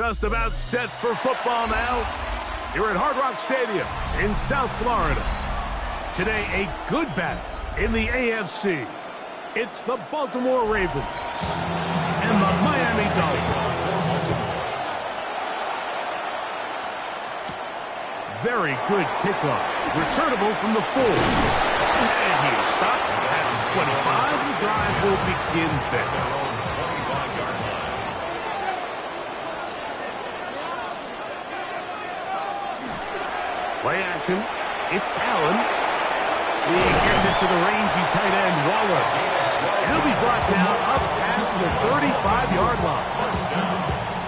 Just about set for football now. Here at Hard Rock Stadium in South Florida. Today, a good battle in the AFC. It's the Baltimore Ravens and the Miami Dolphins. Very good kickoff. Returnable from the 4. And he is stopped at the 25. The drive will begin then. Play action. It's Allen. He gets it to the rangy tight end, Waller. He'll be brought down up past the 35-yard line.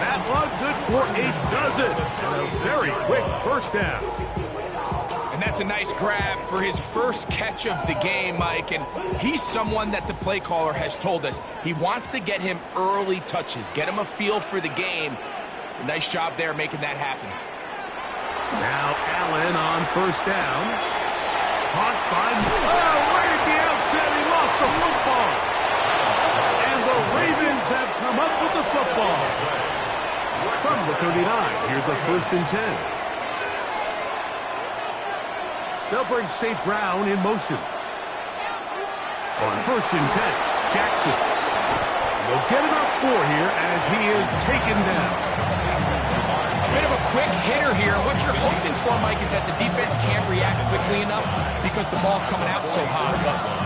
That one good for a dozen. And a very quick first down. And that's a nice grab for his first catch of the game, Mike. And he's someone that the play caller has told us he wants to get him early touches, get him a feel for the game. Nice job there making that happen. Now Allen on first down. Caught by right at the outset. He lost the football. And the Ravens have come up with the football. From the 39, here's a 1st and 10. They'll bring St. Brown in motion. On 1st and 10, Jackson. They'll get it up 4 here as he is taken down. Bit of a quick hitter here. What you're hoping for, Mike, is that the defense can't react quickly enough because the ball's coming out so hot.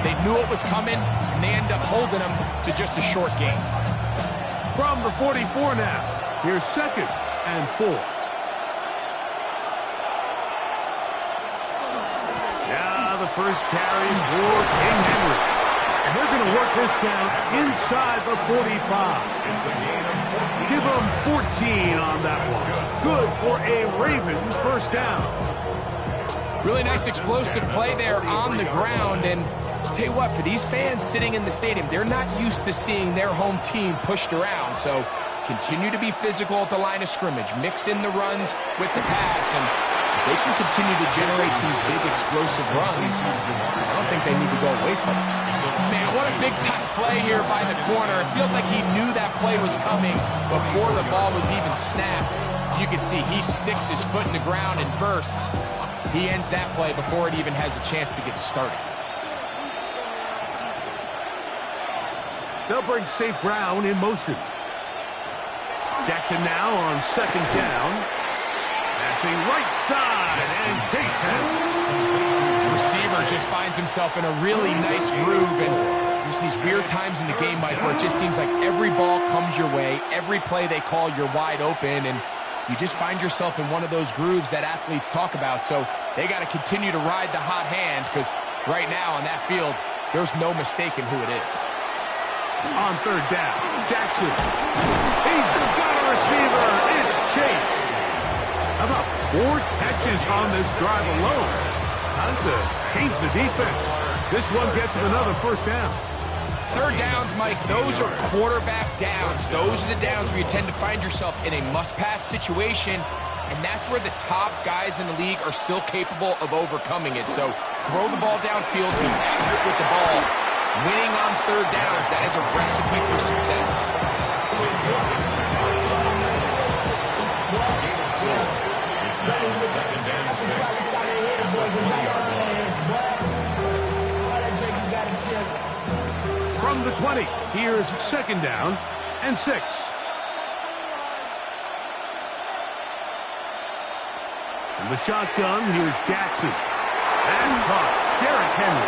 They knew it was coming, and they end up holding them to just a short gain. From the 44 now, here's 2nd and 4. Now the first carry for King Henry. And they're going to work this down inside the 45. Give them 14 on that one. Good for a Ravens first down. Really nice explosive play there on the ground. And I'll tell you what, for these fans sitting in the stadium, they're not used to seeing their home team pushed around. So continue to be physical at the line of scrimmage. Mix in the runs with the pass. And if they can continue to generate these big explosive runs, I don't think they need to go away from it. Man, what a big-time play here by the corner. It feels like he knew that play was coming before the ball was even snapped. You can see he sticks his foot in the ground and bursts. He ends that play before it even has a chance to get started. They'll bring St. Brown in motion. Jackson now on 2nd down. Passing right side, and Chase has it. Receiver just finds himself in a really nice groove, and there's these weird times in the game, Mike, where it just seems like every ball comes your way, every play they call, you're wide open, and you just find yourself in one of those grooves that athletes talk about. So they got to continue to ride the hot hand, because right now on that field, there's no mistaking who it is. On 3rd down, Jackson. He's got a receiver. It's Chase. How about 4 catches on this drive alone? Time to change the defense. This one gets him another first down. 3rd downs, Mike, those are quarterback downs. Those are the downs where you tend to find yourself in a must-pass situation, and that's where the top guys in the league are still capable of overcoming it. So throw the ball downfield, be accurate with the ball. Winning on 3rd downs, that is a recipe for success. From the 20, here's 2nd down and 6. From the shotgun, here's Jackson. That's caught. Derrick Henry.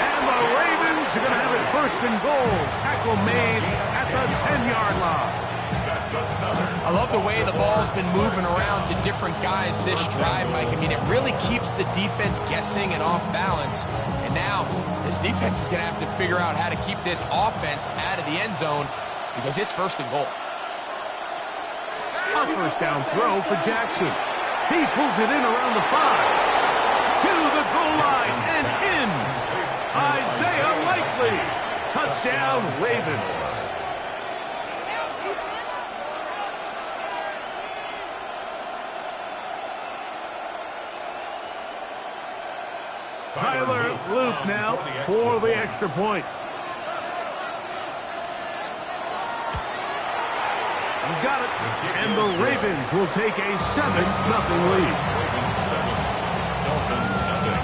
And the Ravens are going to have it 1st and goal. Tackle made at the 10-yard line. I love the way the ball's been moving around to different guys this drive, Mike. I mean, it really keeps the defense guessing and off balance. And now, this defense is going to have to figure out how to keep this offense out of the end zone because it's 1st and goal. A first down throw for Jackson. He pulls it in around the 5. To the goal line and in. Isaiah Likely. Touchdown, Ravens. Tyler Luke now for the extra point. He's got it. And the Ravens will take a 7-0 lead. Ravens 7, Dolphins nothing.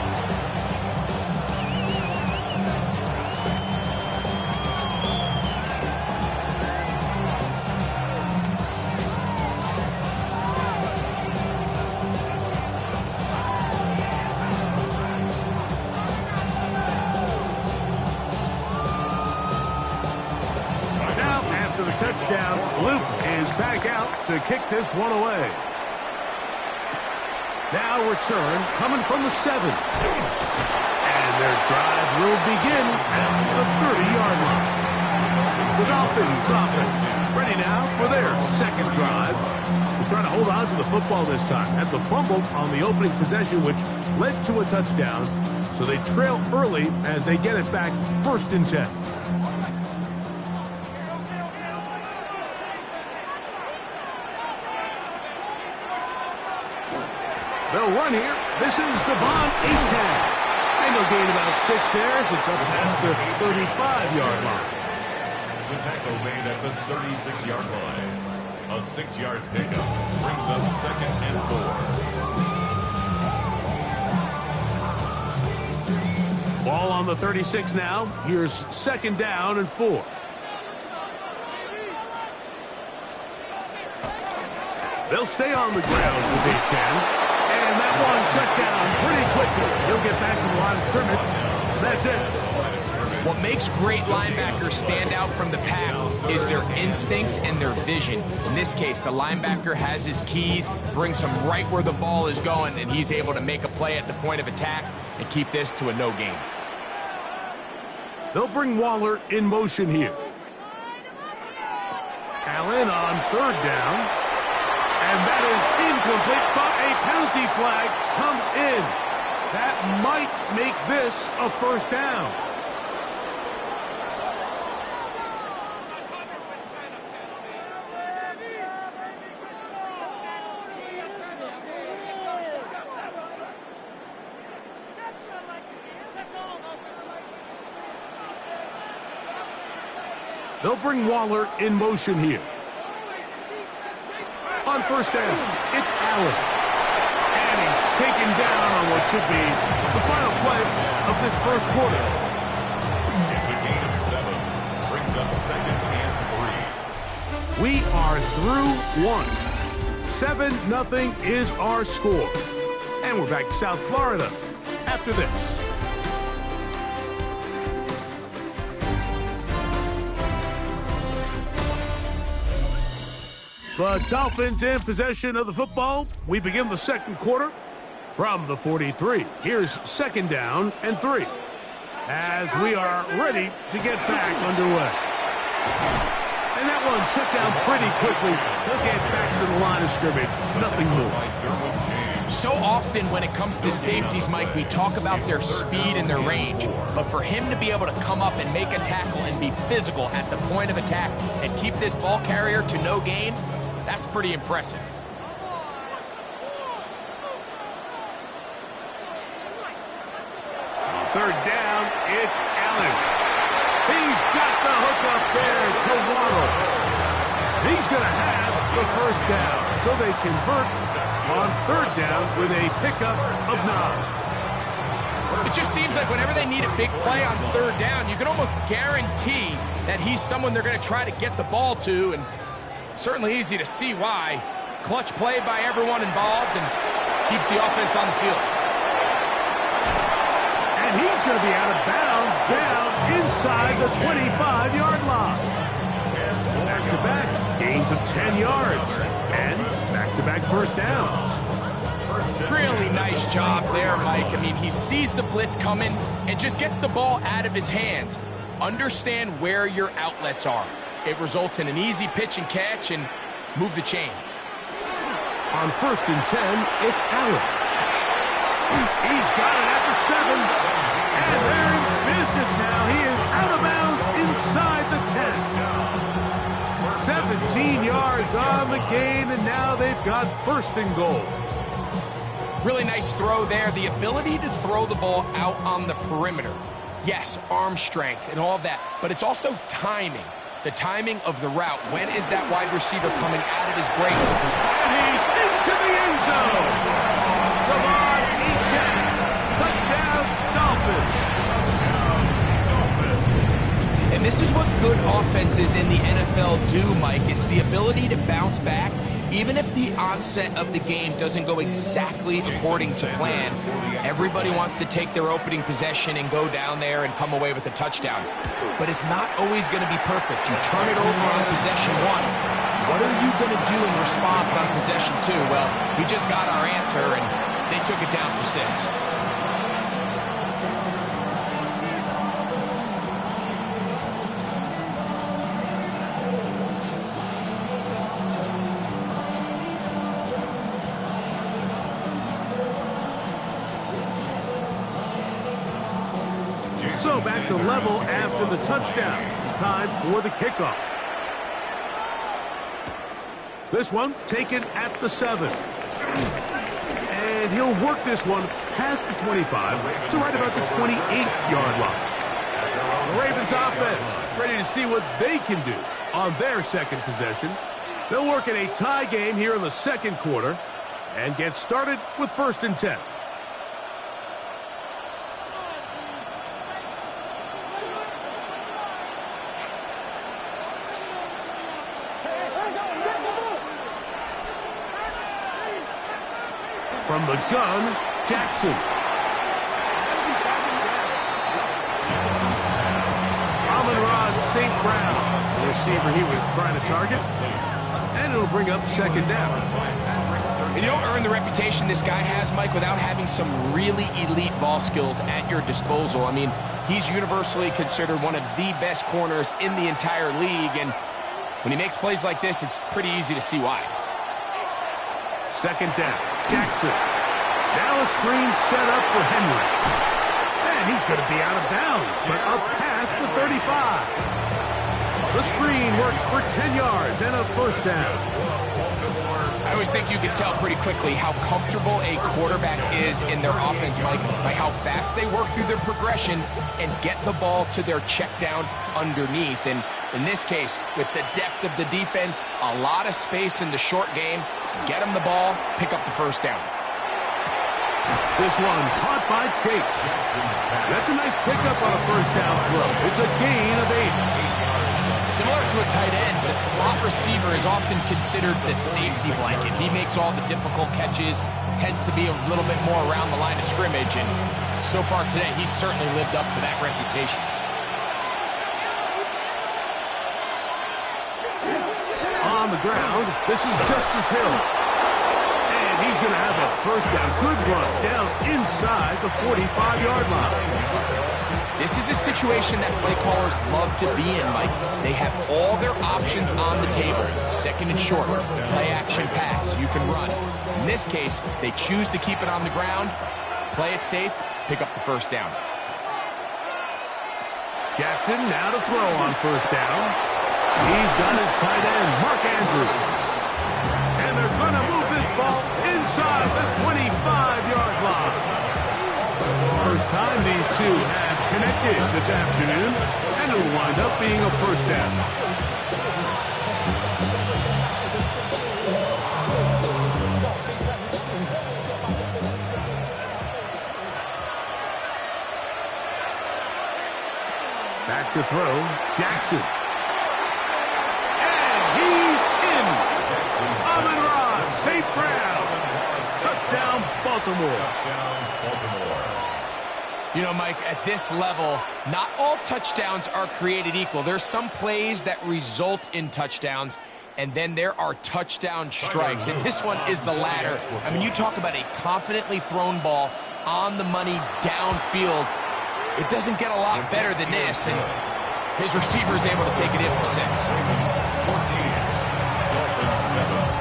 Touchdown. Luke is back out to kick this one away. Now return coming from the 7. And their drive will begin at the 30-yard line. The Dolphins offense ready now for their second drive. They're trying to hold on to the football this time. Had the fumble on the opening possession, which led to a touchdown. So they trail early as they get it back 1st and 10. They'll run here. This is Devon Achane. And they'll gain about 6 there as it's up past the 35-yard line. The tackle made at the 36-yard line. A 6-yard pickup brings up 2nd and 4. Ball on the 36 now. Here's 2nd down and 4. They'll stay on the ground with Achane. And that one shut down pretty quickly. He'll get back to the line of scrimmage. That's it. What makes great linebackers stand out from the pack is their instincts and their vision. In this case, the linebacker has his keys, brings him right where the ball is going, and he's able to make a play at the point of attack and keep this to a no gain. They'll bring Waller in motion here. Allen on 3rd down. And that is incomplete, but a penalty flag comes in. That might make this a 1st down. They'll bring Waller in motion here. On 1st down, it's Allen. And he's taken down on what should be the final play of this 1st quarter. It's a gain of 7. Brings up 2nd and 3. We are through 1. 7-0 is our score. And we're back to South Florida after this. The Dolphins in possession of the football. We begin the 2nd quarter from the 43. Here's 2nd down and 3. As we are ready to get back underway. And that one shut down pretty quickly. He'll get back to the line of scrimmage. Nothing more. So often when it comes to safeties, Mike, we talk about their speed and their range. But for him to be able to come up and make a tackle and be physical at the point of attack and keep this ball carrier to no gain, that's pretty impressive. On 3rd down, it's Allen. He's got the hook up there to Waddle. He's going to have the 1st down. So they convert on 3rd down with a pickup of 9. It just seems like whenever they need a big play on 3rd down, you can almost guarantee that he's someone they're going to try to get the ball to, and certainly easy to see why. Clutch play by everyone involved and keeps the offense on the field. And he's going to be out of bounds down inside the 25-yard line. Back-to-back gains of 10 yards and back-to-back 1st downs. Really nice job there, Mike. I mean, he sees the blitz coming and just gets the ball out of his hands. Understand where your outlets are. It results in an easy pitch and catch and move the chains. On 1st and 10, it's Allen. He's got it at the 7. And they're in business now. He is out of bounds inside the 10. 17 yards on the gain, and now they've got 1st and goal. Really nice throw there. The ability to throw the ball out on the perimeter. Yes, arm strength and all that, but it's also timing. the timing of the route. When is that wide receiver coming out of his break? And he's into the end zone. Javon Etienne. Touchdown, Dolphins. And this is what good offenses in the NFL do, Mike. It's the ability to bounce back, even if the onset of the game doesn't go exactly according to plan. Everybody wants to take their opening possession and go down there and come away with a touchdown. But it's not always going to be perfect. You turn it over on possession 1. What are you going to do in response on possession 2? Well, we just got our answer, and they took it down for 6. So back to level after the touchdown. Time for the kickoff. This one taken at the 7. And he'll work this one past the 25 to right about the 28-yard line. The Ravens offense ready to see what they can do on their second possession. They'll work in a tie game here in the second quarter and get started with 1st and 10. From the gun, Jackson. Amon-Ra St. Brown, the receiver he was trying to target. And it'll bring up 2nd down. You don't earn the reputation this guy has, Mike, without having some really elite ball skills at your disposal. I mean, he's universally considered one of the best corners in the entire league. And when he makes plays like this, it's pretty easy to see why. 2nd down. Jackson. Now a screen set up for Henry. And he's going to be out of bounds, but up past the 35. The screen works for 10 yards and a 1st down. I always think you can tell pretty quickly how comfortable a quarterback is in their offense, Mike, by how fast they work through their progression and get the ball to their check down underneath. And in this case, with the depth of the defense, a lot of space in the short game, get them the ball, pick up the 1st down. This one caught by Chase. That's a nice pickup on a 1st down throw. It's a gain of 8. Similar to a tight end, the slot receiver is often considered the safety blanket. He makes all the difficult catches, tends to be a little bit more around the line of scrimmage, and so far today, he's certainly lived up to that reputation. On the ground, this is Justice Hill. And he's going to have a 1st down. Good run down inside the 45-yard line. This is a situation that play callers love to be in, Mike. They have all their options on the table. 2nd and short, play action pass, you can run. In this case, they choose to keep it on the ground, play it safe, pick up the 1st down. Jackson now to throw on 1st down. He's got his tight end, Mark Andrews. And they're going to move this ball inside the 25-yard line. First time these two have connected this afternoon, and it'll wind up being a 1st down. Back to throw, Jackson. And he's in. Amon-Ra St. Brown. Touchdown, Baltimore. Touchdown, Baltimore. You know, Mike, at this level, not all touchdowns are created equal. There's some plays that result in touchdowns, and then there are touchdown strikes. And this one is the latter. I mean, you talk about a confidently thrown ball on the money downfield. It doesn't get a lot better than this, and his receiver is able to take it in for 6. 14, Dolphins 7.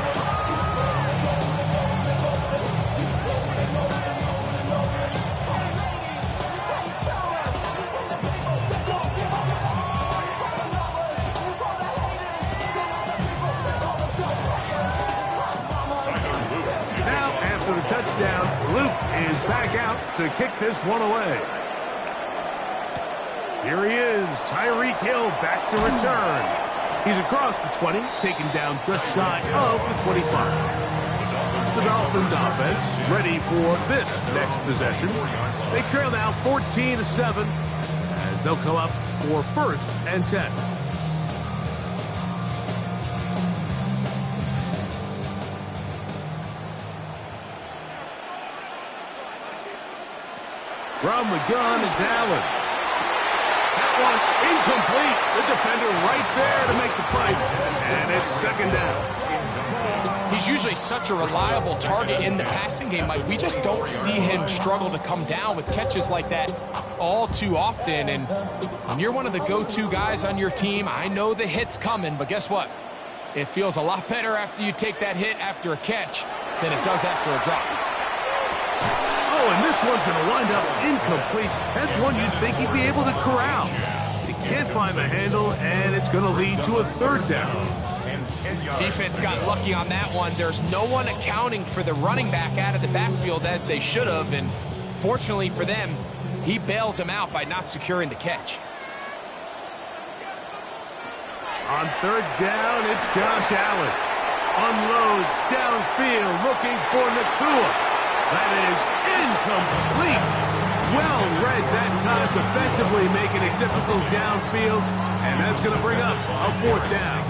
Touchdown. Luke is back out to kick this one away. Here he is, Tyreek Hill back to return. He's across the 20, taken down just shy of the 25. The Dolphins offense ready for this next possession. They trail now 14-7 as they'll come up for 1st and 10. From the gun, it's Allen. That one incomplete. The defender right there to make the fight. And it's 2nd down. He's usually such a reliable target in the passing game, Mike. We just don't see him struggle to come down with catches like that all too often. And when you're one of the go-to guys on your team, I know the hit's coming, but guess what? It feels a lot better after you take that hit after a catch than it does after a drop. Oh, and this one's going to wind up incomplete. That's one you'd think he'd be able to corral. He can't find the handle, and it's going to lead to a 3rd down. Defense got lucky on that one. There's no one accounting for the running back out of the backfield as they should have, and fortunately for them, he bails him out by not securing the catch. On 3rd down, it's Josh Allen. Unloads downfield, looking for Nacua. That is incomplete. Well read that time defensively, making it difficult downfield, and that's going to bring up a 4th down.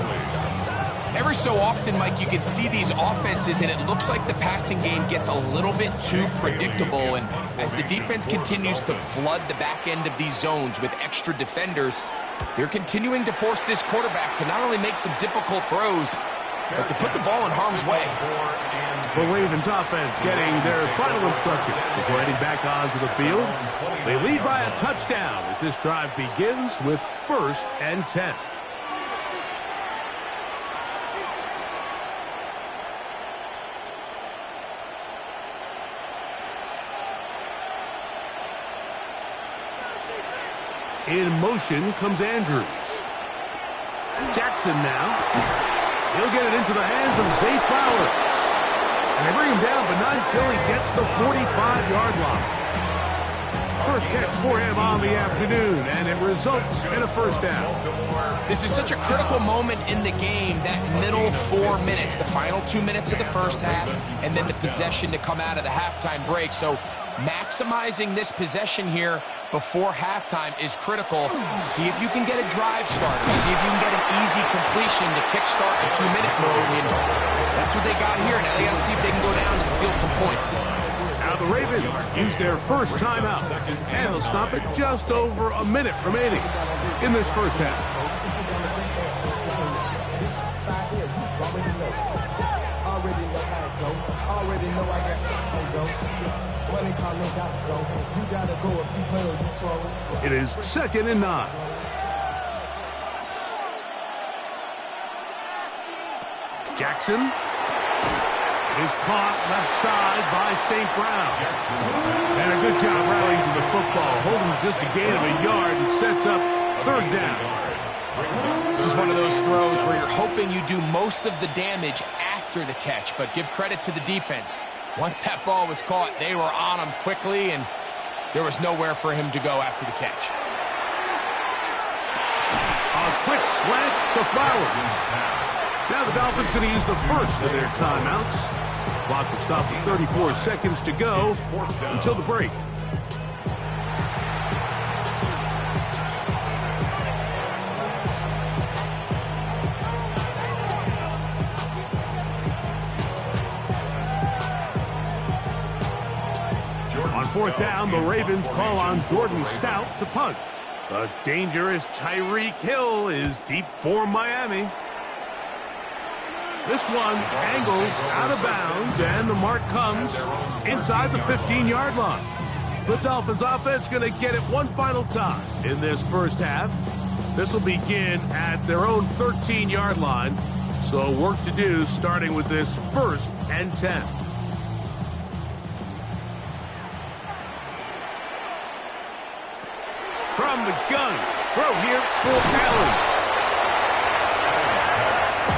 Every so often, Mike, you can see these offenses, and it looks like the passing game gets a little bit too predictable. And as the defense continues to flood the back end of these zones with extra defenders, they're continuing to force this quarterback to not only make some difficult throws, but to put the ball in harm's way. The Ravens offense getting their final instruction before heading back onto the field. They lead by a touchdown as this drive begins with 1st and 10. In motion comes Andrews. Jackson now. He'll get it into the hands of Zay Flowers. And they bring him down, but not until he gets the 45-yard line. First catch for him on the afternoon, and it results in a 1st down. This is such a critical moment in the game, that middle 4 minutes, the final 2 minutes of the first half, and then the possession to come out of the halftime break. So maximizing this possession here before halftime is critical. See if you can get a drive starter. See if you can get an easy completion to kickstart a 2-minute mode. And that's what they got here. Now they got to see if they can go down and steal some points. Now the Ravens use their first timeout, and they'll stop it just over a minute remaining in this first half. It is 2nd and 9. Jackson is caught left side by St. Brown. And a good job rallying to the football, holding just a gain of a yard and sets up 3rd down. This is one of those throws where you're hoping you do most of the damage after the catch, but give credit to the defense. Once that ball was caught, they were on him quickly, and there was nowhere for him to go after the catch. A quick slant to Flowers. Now the Dolphins going to use the first of their timeouts. Clock will stop with 34 seconds to go until the break. On 4th down, the Ravens call on Jordan Stout to punt. The dangerous Tyreek Hill is deep for Miami. This one angles out of bounds, and the mark comes inside the 15-yard line. The Dolphins offense going to get it one final time in this first half. This will begin at their own 13-yard line, so work to do starting with this 1st and 10. From the gun, throw here for Allen.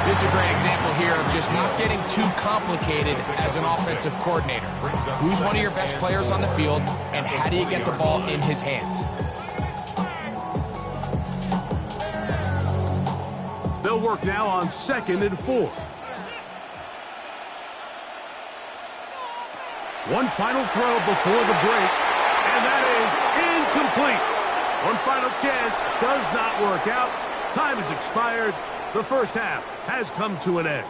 This is a great example here of just not getting too complicated as an offensive coordinator. Who's one of your best players on the field, and how do you get the ball in his hands? They'll They'll work now on 2nd and 4. One final throw before the break, and that is incomplete. One final chance does not work out. Time has expired. The first half has come to an end.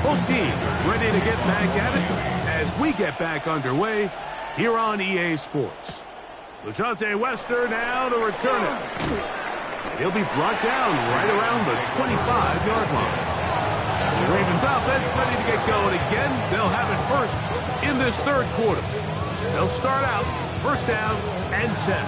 Both teams ready to get back at it as we get back underway here on EA Sports. LaJohntay Wester now to return it. He'll be brought down right around the 25-yard line. The Ravens offense ready to get going again. They'll have it first in this third quarter. They'll start out first down and 10.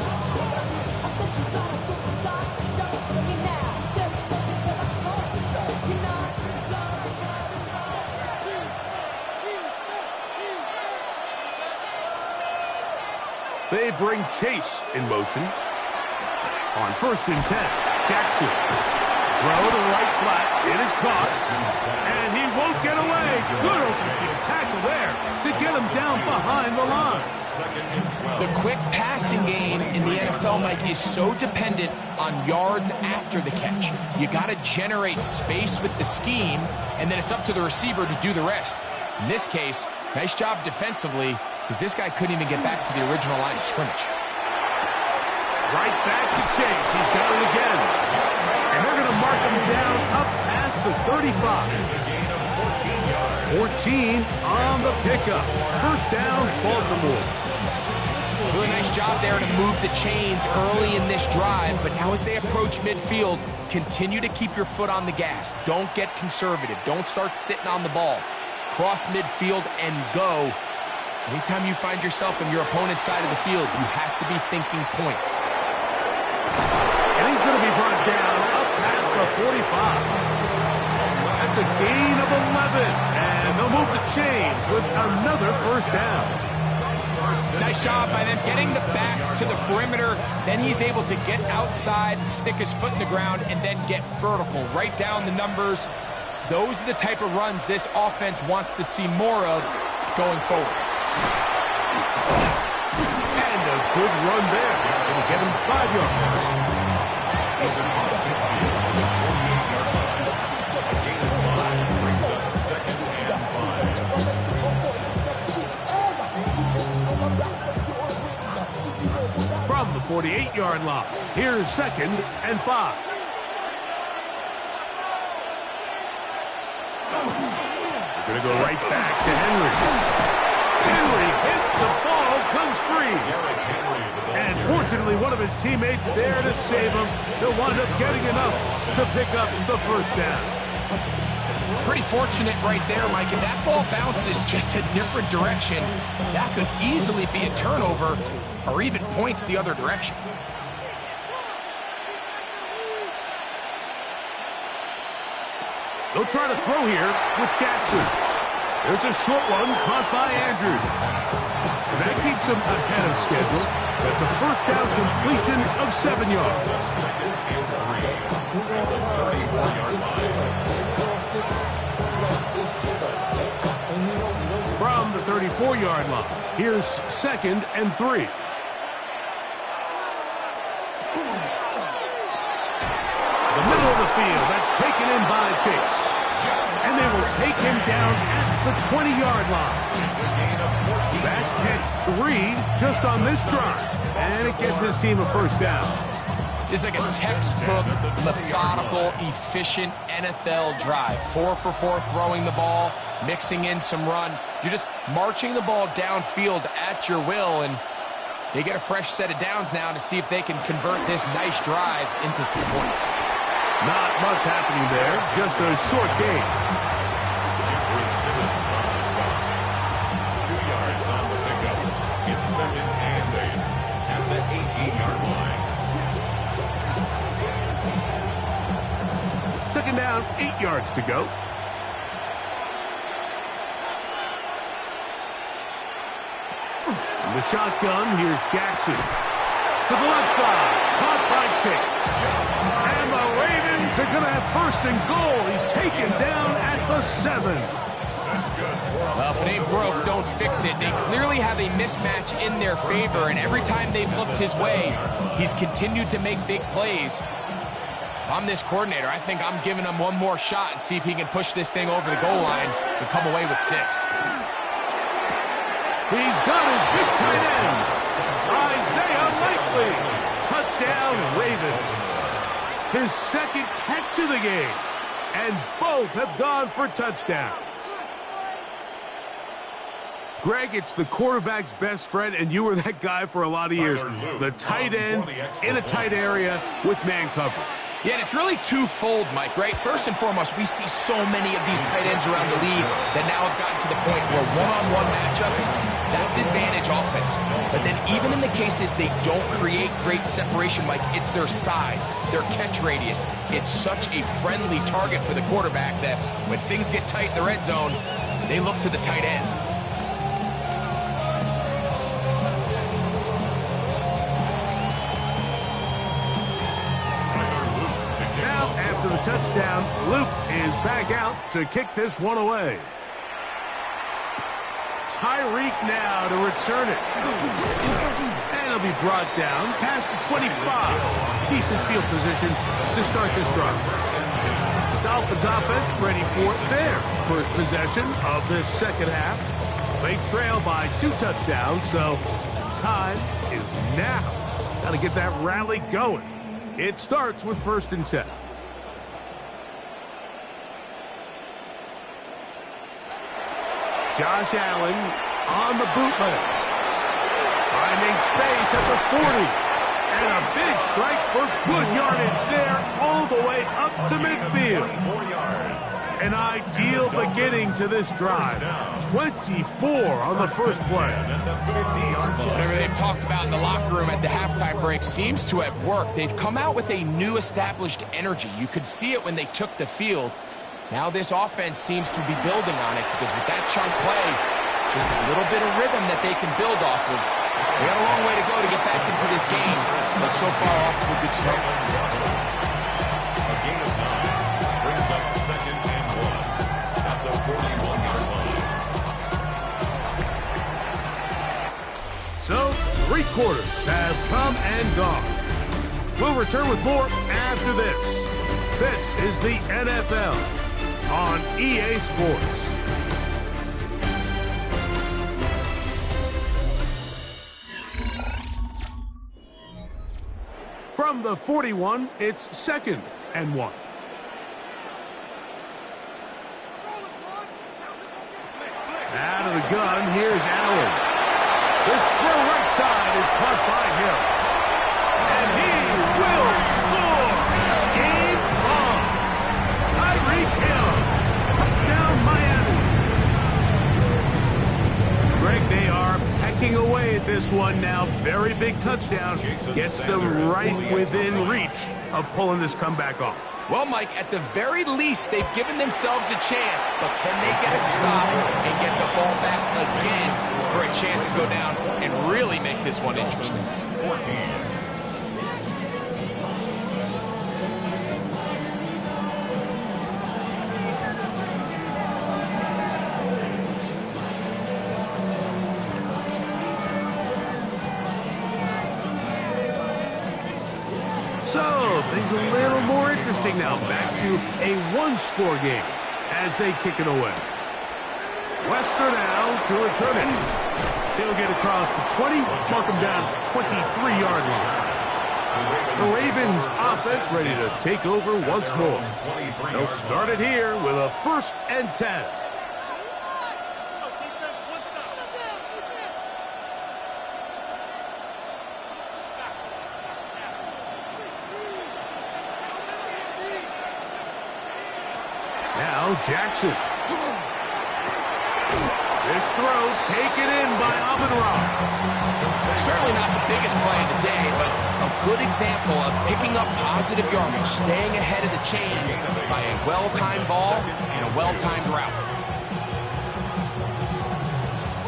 They bring Chase in motion. On 1st and 10, Jackson. Throw to the right flat. It is caught. And he won't get away. Good open tackle there to get him down behind the line. The quick passing game in the NFL, Mike, is so dependent on yards after the catch. You got to generate space with the scheme, and then it's up to the receiver to do the rest. In this case, nice job defensively, because this guy couldn't even get back to the original line of scrimmage. Right back to Chase. He's got it again. And they're going to mark him down up past the 35. 14 on the pickup. First down, Baltimore. Really nice job there to move the chains early in this drive, but now as they approach midfield, continue to keep your foot on the gas. Don't get conservative. Don't start sitting on the ball. Cross midfield and go. Anytime you find yourself on your opponent's side of the field, you have to be thinking points. And he's going to be brought down up past the 45. That's a gain of 11. And they'll move the chains with another first down. Nice job by them getting the back to the perimeter. Then he's able to get outside, stick his foot in the ground, and then get vertical. Right down the numbers. Those are the type of runs this offense wants to see more of going forward. And a good run there. It'll get him 5 yards. From the 48-yard line, here's 2nd and 5. We're going to go right back to Henry. Henry hit the ball, comes free. And fortunately, one of his teammates there to save him. He'll wind up getting enough to pick up the first down. Pretty fortunate right there, Mike. If that ball bounces just a different direction, that could easily be a turnover or even points the other direction. They'll try to throw here with Jackson. There's a short one caught by Andrews. And that keeps him ahead of schedule. That's a first down completion of 7 yards. From the 34-yard line, here's 2nd and 3. The middle of the field, that's taken in by Chase. And they will take him down at the 20-yard line. That's catch 3 just on this drive. And it gets his team a first down. This is like a textbook, methodical, efficient NFL drive. 4 for 4 throwing the ball, mixing in some run. You're just marching the ball downfield at your will, and they get a fresh set of downs now to see if they can convert this nice drive into some points. Not much happening there, just a short gain. Jeffrey Simmons on the stop. 2 yards on the pickup. It's 2nd and 8 at the 18-yard line. 2nd down, 8 yards to go. In the shotgun, here's Jackson. To the left side, caught by Chase. And the Ravens are going to have 1st and goal. He's taken down at the 7. Well, if it ain't broke, don't fix it. They clearly have a mismatch in their favor, and every time they've looked his way, he's continued to make big plays. I'm this coordinator, I think I'm giving him one more shot and see if he can push this thing over the goal line and come away with 6. He's got his big tight end, Isaiah Likely. Touchdown, Ravens. His second catch of the game, and both have gone for touchdowns. Greg, it's the quarterback's best friend, and you were that guy for a lot of years. The tight end in a tight area with man coverage. Yeah, and it's really twofold, Mike, right? First and foremost, we see so many of these tight ends around the league that now have gotten to the point where one-on-one matchups, that's advantage offense. But then even in the cases they don't create great separation, Mike, it's their size, their catch radius. It's such a friendly target for the quarterback that when things get tight in the red zone, they look to the tight end. After the touchdown, Luke is back out to kick this one away. Tyreek now to return it. And it'll be brought down past the 25. Decent field position to start this drive. Dolphins offense ready for their first possession of this second half. They trail by 2 touchdowns, so time is now. Got to get that rally going. It starts with 1st and 10. Josh Allen on the bootleg. Finding space at the 40. And a big strike for good yardage there all the way up to midfield. An ideal beginning to this drive. 24 on the first play. Whatever they've talked about in the locker room at the halftime break seems to have worked. They've come out with a new established energy. You could see it when they took the field. Now this offense seems to be building on it because with that chunk play, just a little bit of rhythm that they can build off of. They got a long way to go to get back into this game, but so far off to a good start. A gain of 9 brings up 2nd and 1 at the 41-yard line. So, 3 quarters have come and gone. We'll return with more after this. This is the NFL on EA Sports. From the 41, it's 2nd and 1. Out of the gun, here's Allen. This throw right side is caught by Hill. And he will score! Game on! Tyreek Hill! Touchdown Miami! Greg, they are pecking away at this one now. Very big touchdown. Gets them right within reach of pulling this comeback off. Well, Mike, at the very least, they've given themselves a chance, but can they get a stop and get the ball back again for a chance to go down and really make this one interesting? 14. So, things a little more interesting now. Back to a 1-score game as they kick it away. Wester now to return it. He'll get across the 20, mark him down at the 23-yard line. The Ravens offense ready to take over once more. They'll start it here with a 1st and 10. Now Jackson. This throw taken in by Amon-Ra. Certainly not the biggest play of the day, but a good example of picking up positive yardage, staying ahead of the chains by a well-timed ball and a well-timed route.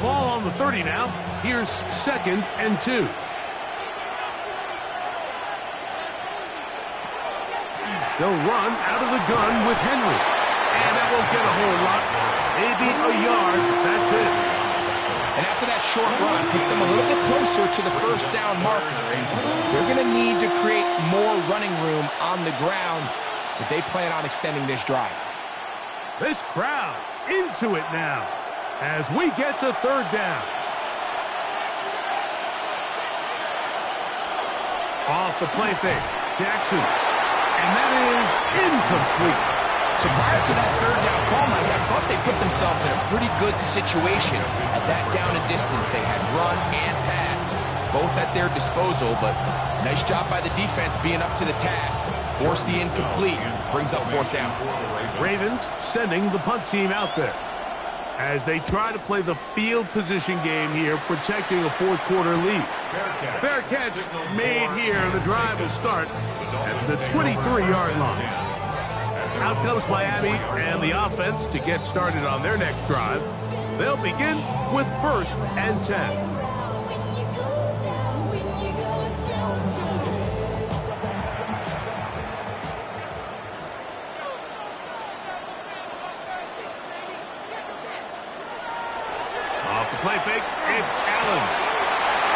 Ball on the 30 now. Here's 2nd and 2. They'll run out of the gun with Henry. And that won't get a whole lot. Maybe a yard. That's it. And after that short run, puts them a little bit closer to the first down marker. And they're going to need to create more running room on the ground if they plan on extending this drive. This crowd into it now as we get to third down. Off the play fake, Jackson. And that is incomplete. So prior to that third down call, Mike, I thought they put themselves in a pretty good situation at that down and distance. They had run and pass, both at their disposal, but nice job by the defense being up to the task. Force the incomplete, brings up fourth down. Ravens sending the punt team out there as they try to play the field position game here, protecting a fourth quarter lead. Fair catch made here. The drive will start at the 23-yard line. Out comes Miami and the offense to get started on their next drive. They'll begin with 1st and 10. Off the play fake, it's Allen.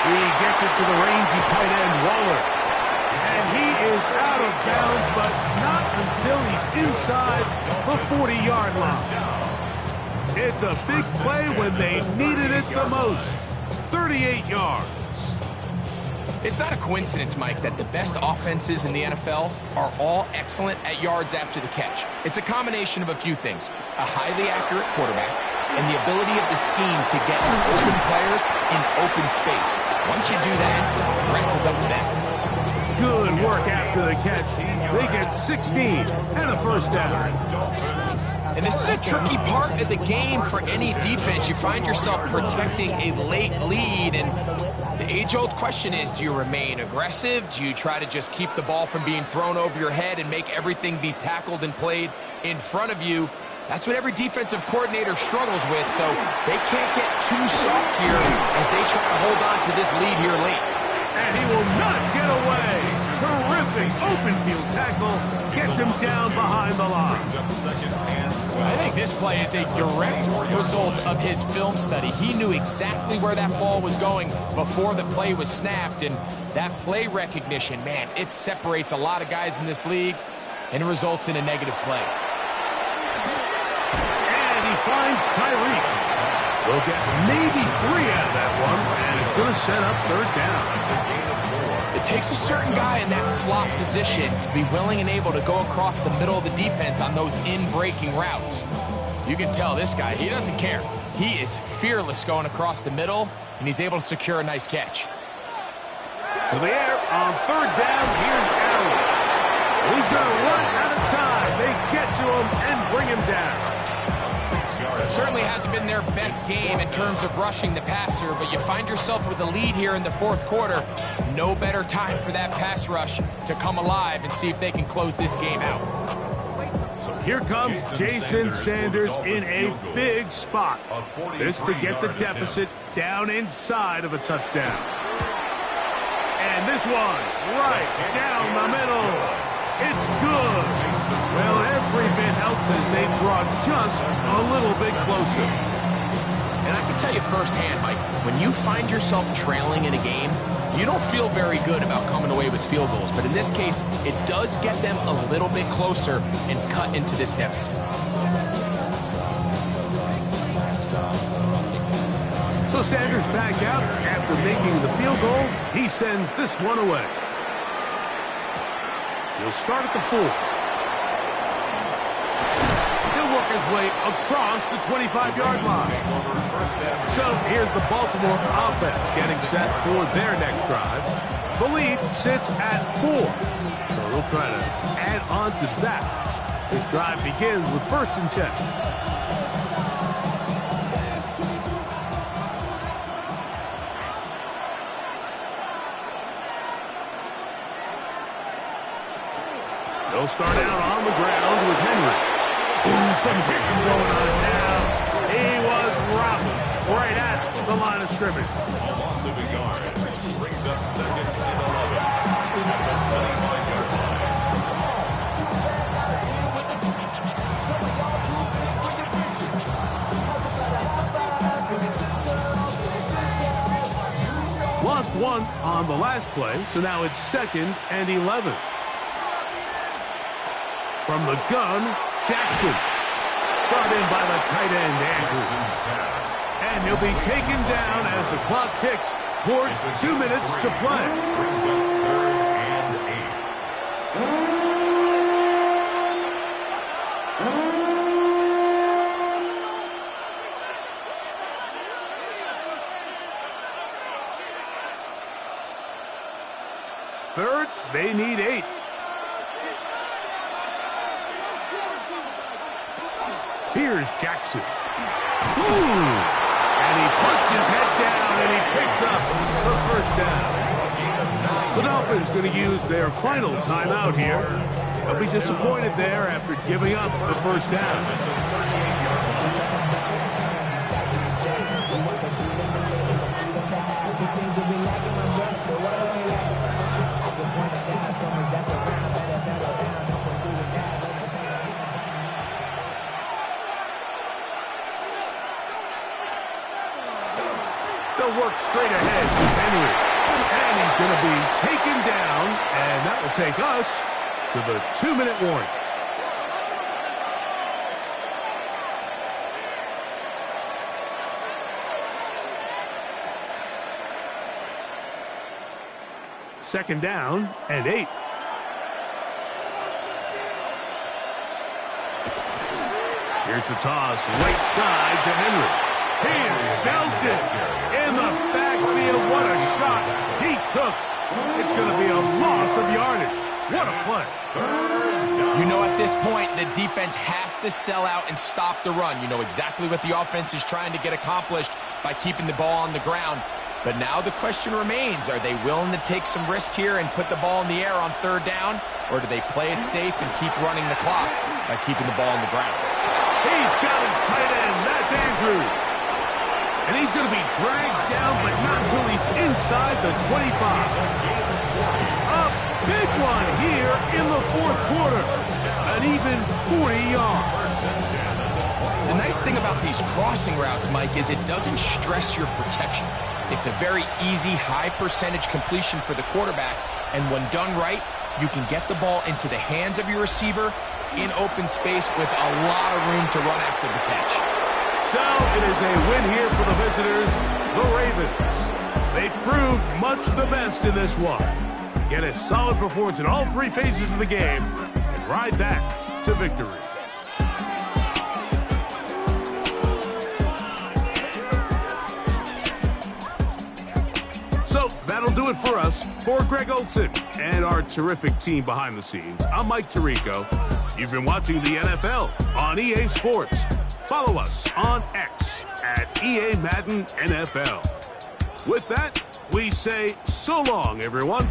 He gets it to the rangy tight end, Waller. And he is out of bounds, but not until he's inside the 40-yard line. It's a big play when they needed it the most. 38 yards. It's not a coincidence, Mike, that the best offenses in the NFL are all excellent at yards after the catch. It's a combination of a few things. A highly accurate quarterback and the ability of the scheme to get open players in open space. Once you do that, the rest is up to them. Good work after the catch. They get 16 and a first down. And this is a tricky part of the game for any defense. You find yourself protecting a late lead, and the age-old question is, do you remain aggressive? Do you try to just keep the ball from being thrown over your head and make everything be tackled and played in front of you? That's what every defensive coordinator struggles with, so they can't get too soft here as they try to hold on to this lead here late. And he will not get away. Terrific open field tackle. Gets him down behind the line. I think this play is a direct result of his film study. He knew exactly where that ball was going before the play was snapped, and that play recognition, man, it separates a lot of guys in this league and results in a negative play. And he finds Tyreek. We'll get maybe 3 out of that one, and it's going to set up third down. It takes a certain guy in that slot position to be willing and able to go across the middle of the defense on those in-breaking routes. You can tell this guy, he doesn't care. He is fearless going across the middle, and he's able to secure a nice catch. To the air on third down, here's Allen. He's going to run out of time. They get to him and bring him down. Certainly hasn't been their best game in terms of rushing the passer, but you find yourself with a lead here in the fourth quarter. No better time for that pass rush to come alive and see if they can close this game out. So here comes Jason Sanders in a big spot. This to get the deficit down inside of a touchdown. And this one right down the middle. It's good. Well, every bit helps as they draw just a little bit closer. And I can tell you firsthand, Mike, when you find yourself trailing in a game, you don't feel very good about coming away with field goals. But in this case, it does get them a little bit closer and cut into this deficit. So Sanders back out after making the field goal. He sends this one away. He'll start at the 4. He'll work his way across the 25-yard line. So here's the Baltimore offense getting set for their next drive. The lead sits at 4. So they'll try to add on to that. This drive begins with 1st and 10. They'll start out on the ground with Henry. Ooh, some hitting going on now. He was robbed right at the line of scrimmage. Loss of a yard. Brings up 2nd and 11 at the 25-yard line. Lost one on the last play, so now it's 2nd and 11. From the gun, Jackson. Brought in by the tight end, Andrews. And he'll be taken down as the clock ticks towards 2 minutes to play. Brings up 3rd and 8. Third, they need 8. Here's Jackson. Ooh! And he puts his head down and he picks up the first down. The Dolphins going to use their final timeout here. They'll be disappointed there after giving up the first down. They'll work straight ahead with Henry. And he's going to be taken down, and that will take us to the 2-minute warning. Second down and 8. Here's the toss, right side to Henry. He is belted in the backfield. What a shot he took. It's going to be a loss of yardage. What a play. You know, at this point, the defense has to sell out and stop the run. You know exactly what the offense is trying to get accomplished by keeping the ball on the ground. But now the question remains, are they willing to take some risk here and put the ball in the air on 3rd down? Or do they play it safe and keep running the clock by keeping the ball on the ground? He's got his tight end. That's Andrews. And he's going to be dragged down, but not until he's inside the 25. A big one here in the 4th quarter. An even 40 yards. The nice thing about these crossing routes, Mike, is it doesn't stress your protection. It's a very easy, high-percentage completion for the quarterback, and when done right, you can get the ball into the hands of your receiver in open space with a lot of room to run after the catch. So it is a win here for the visitors, the Ravens. They proved much the best in this one. Get a solid performance in all 3 phases of the game and ride that to victory. So that'll do it for us. For Greg Olsen and our terrific team behind the scenes, I'm Mike Tirico. You've been watching the NFL on EA Sports. Follow us on X at EA Madden NFL. With that, we say so long, everyone.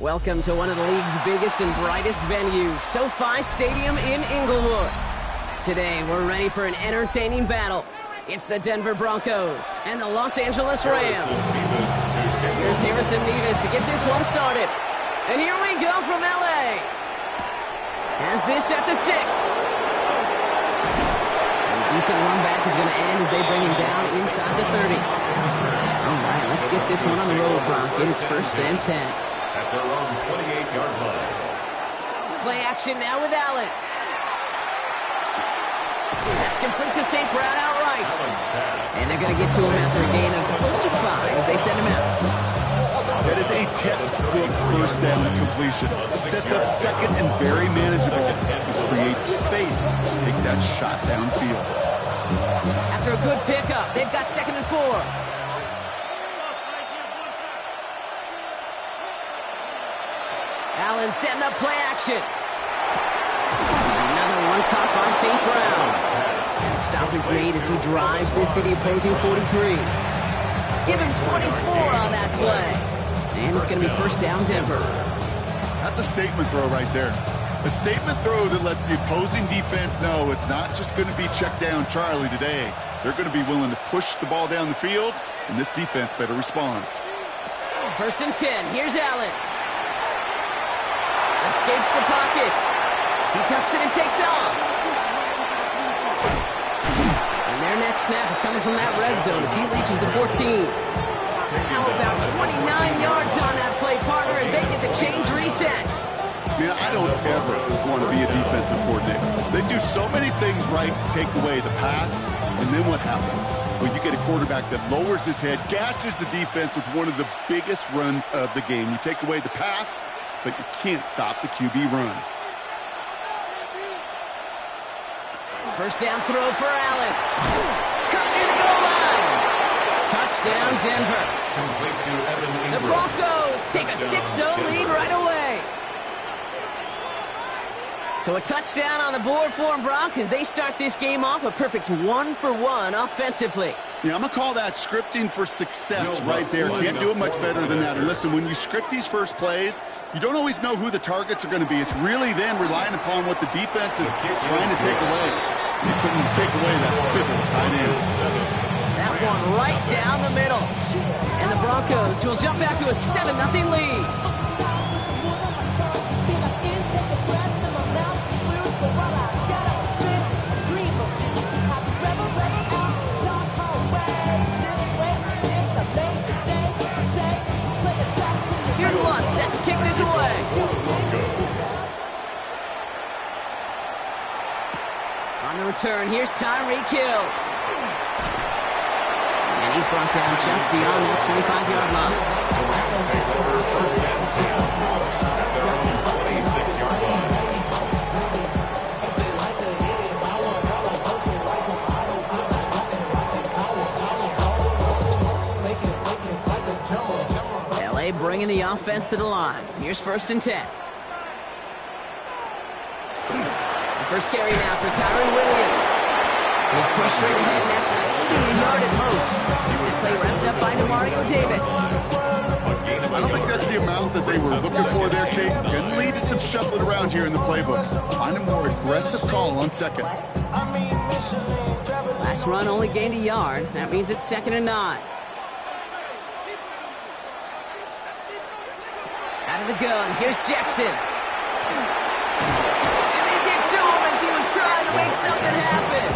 Welcome to one of the league's biggest and brightest venues, SoFi Stadium in Inglewood. Today, we're ready for an entertaining battle. It's the Denver Broncos and the Los Angeles Rams. Here's Harrison Mevis to get this one started. And here we go from LA. Has this at the 6. A decent run back is going to end as they bring him down inside the 30. All right, let's get this one on the road, Bronc. It is 1st and 10. At their own 28-yard line. Play action now with Allen. That's complete to St. Brown outright. And they're going to get to him after a gain of close to 5 as they send him out. That is a textbook first down completion. Sets up second and very manageable. Creates space to take that shot downfield. After a good pickup, they've got 2nd and 4. Allen setting up play action. Another one caught by St. Brown. And the stop is made as he drives this to the opposing 43. Give him 24 on that play. And it's going to be 1st down Denver. That's a statement throw right there. A statement throw that lets the opposing defense know it's not just going to be check down Charlie today. They're going to be willing to push the ball down the field, and this defense better respond. 1st and 10. Here's Allen. Escapes the pocket. He tucks it and takes off. And their next snap is coming from that red zone as he reaches the 14. Now about 29 yards on that play, partner, as they get the chains reset. Man, I don't ever want to be a defensive coordinator. They do so many things right to take away the pass, and then what happens? Well, you get a quarterback that lowers his head, gashes the defense with one of the biggest runs of the game. You take away the pass, but you can't stop the QB run. 1st down throw for Allen. Cut near the goal line. Touchdown, Denver. The Broncos take a 6-0 lead right away. So a touchdown on the board for them, Brock, as they start this game off a perfect 1-for-1 offensively. Yeah, I'm going to call that scripting for success right there. Can't do it much better than that. And listen, when you script these first plays, you don't always know who the targets are going to be. It's really then relying upon what the defense is trying to take away. You couldn't take away that big of a tight end. That one right down the middle. And the Broncos will jump out to a 7-0 lead. Here's Lutz, set to kick this away. On the return, here's Tyreek Hill. And he's brought down just beyond that 25-yard line. LA bringing the offense to the line. Here's 1st and 10. The first carry now for Kyren Williams. He's pushed straight ahead, and that's maybe a yard at most. This play wrapped up by Demario Davis. I don't think that's the amount that they were looking for there, Kate. Can lead to some shuffling around here in the playbook. Find a more aggressive call on 2nd. Last run only gained a yard. That means it's 2nd and 9. Out of the gun, here's Jackson. And they get to him as he was trying to make something happen.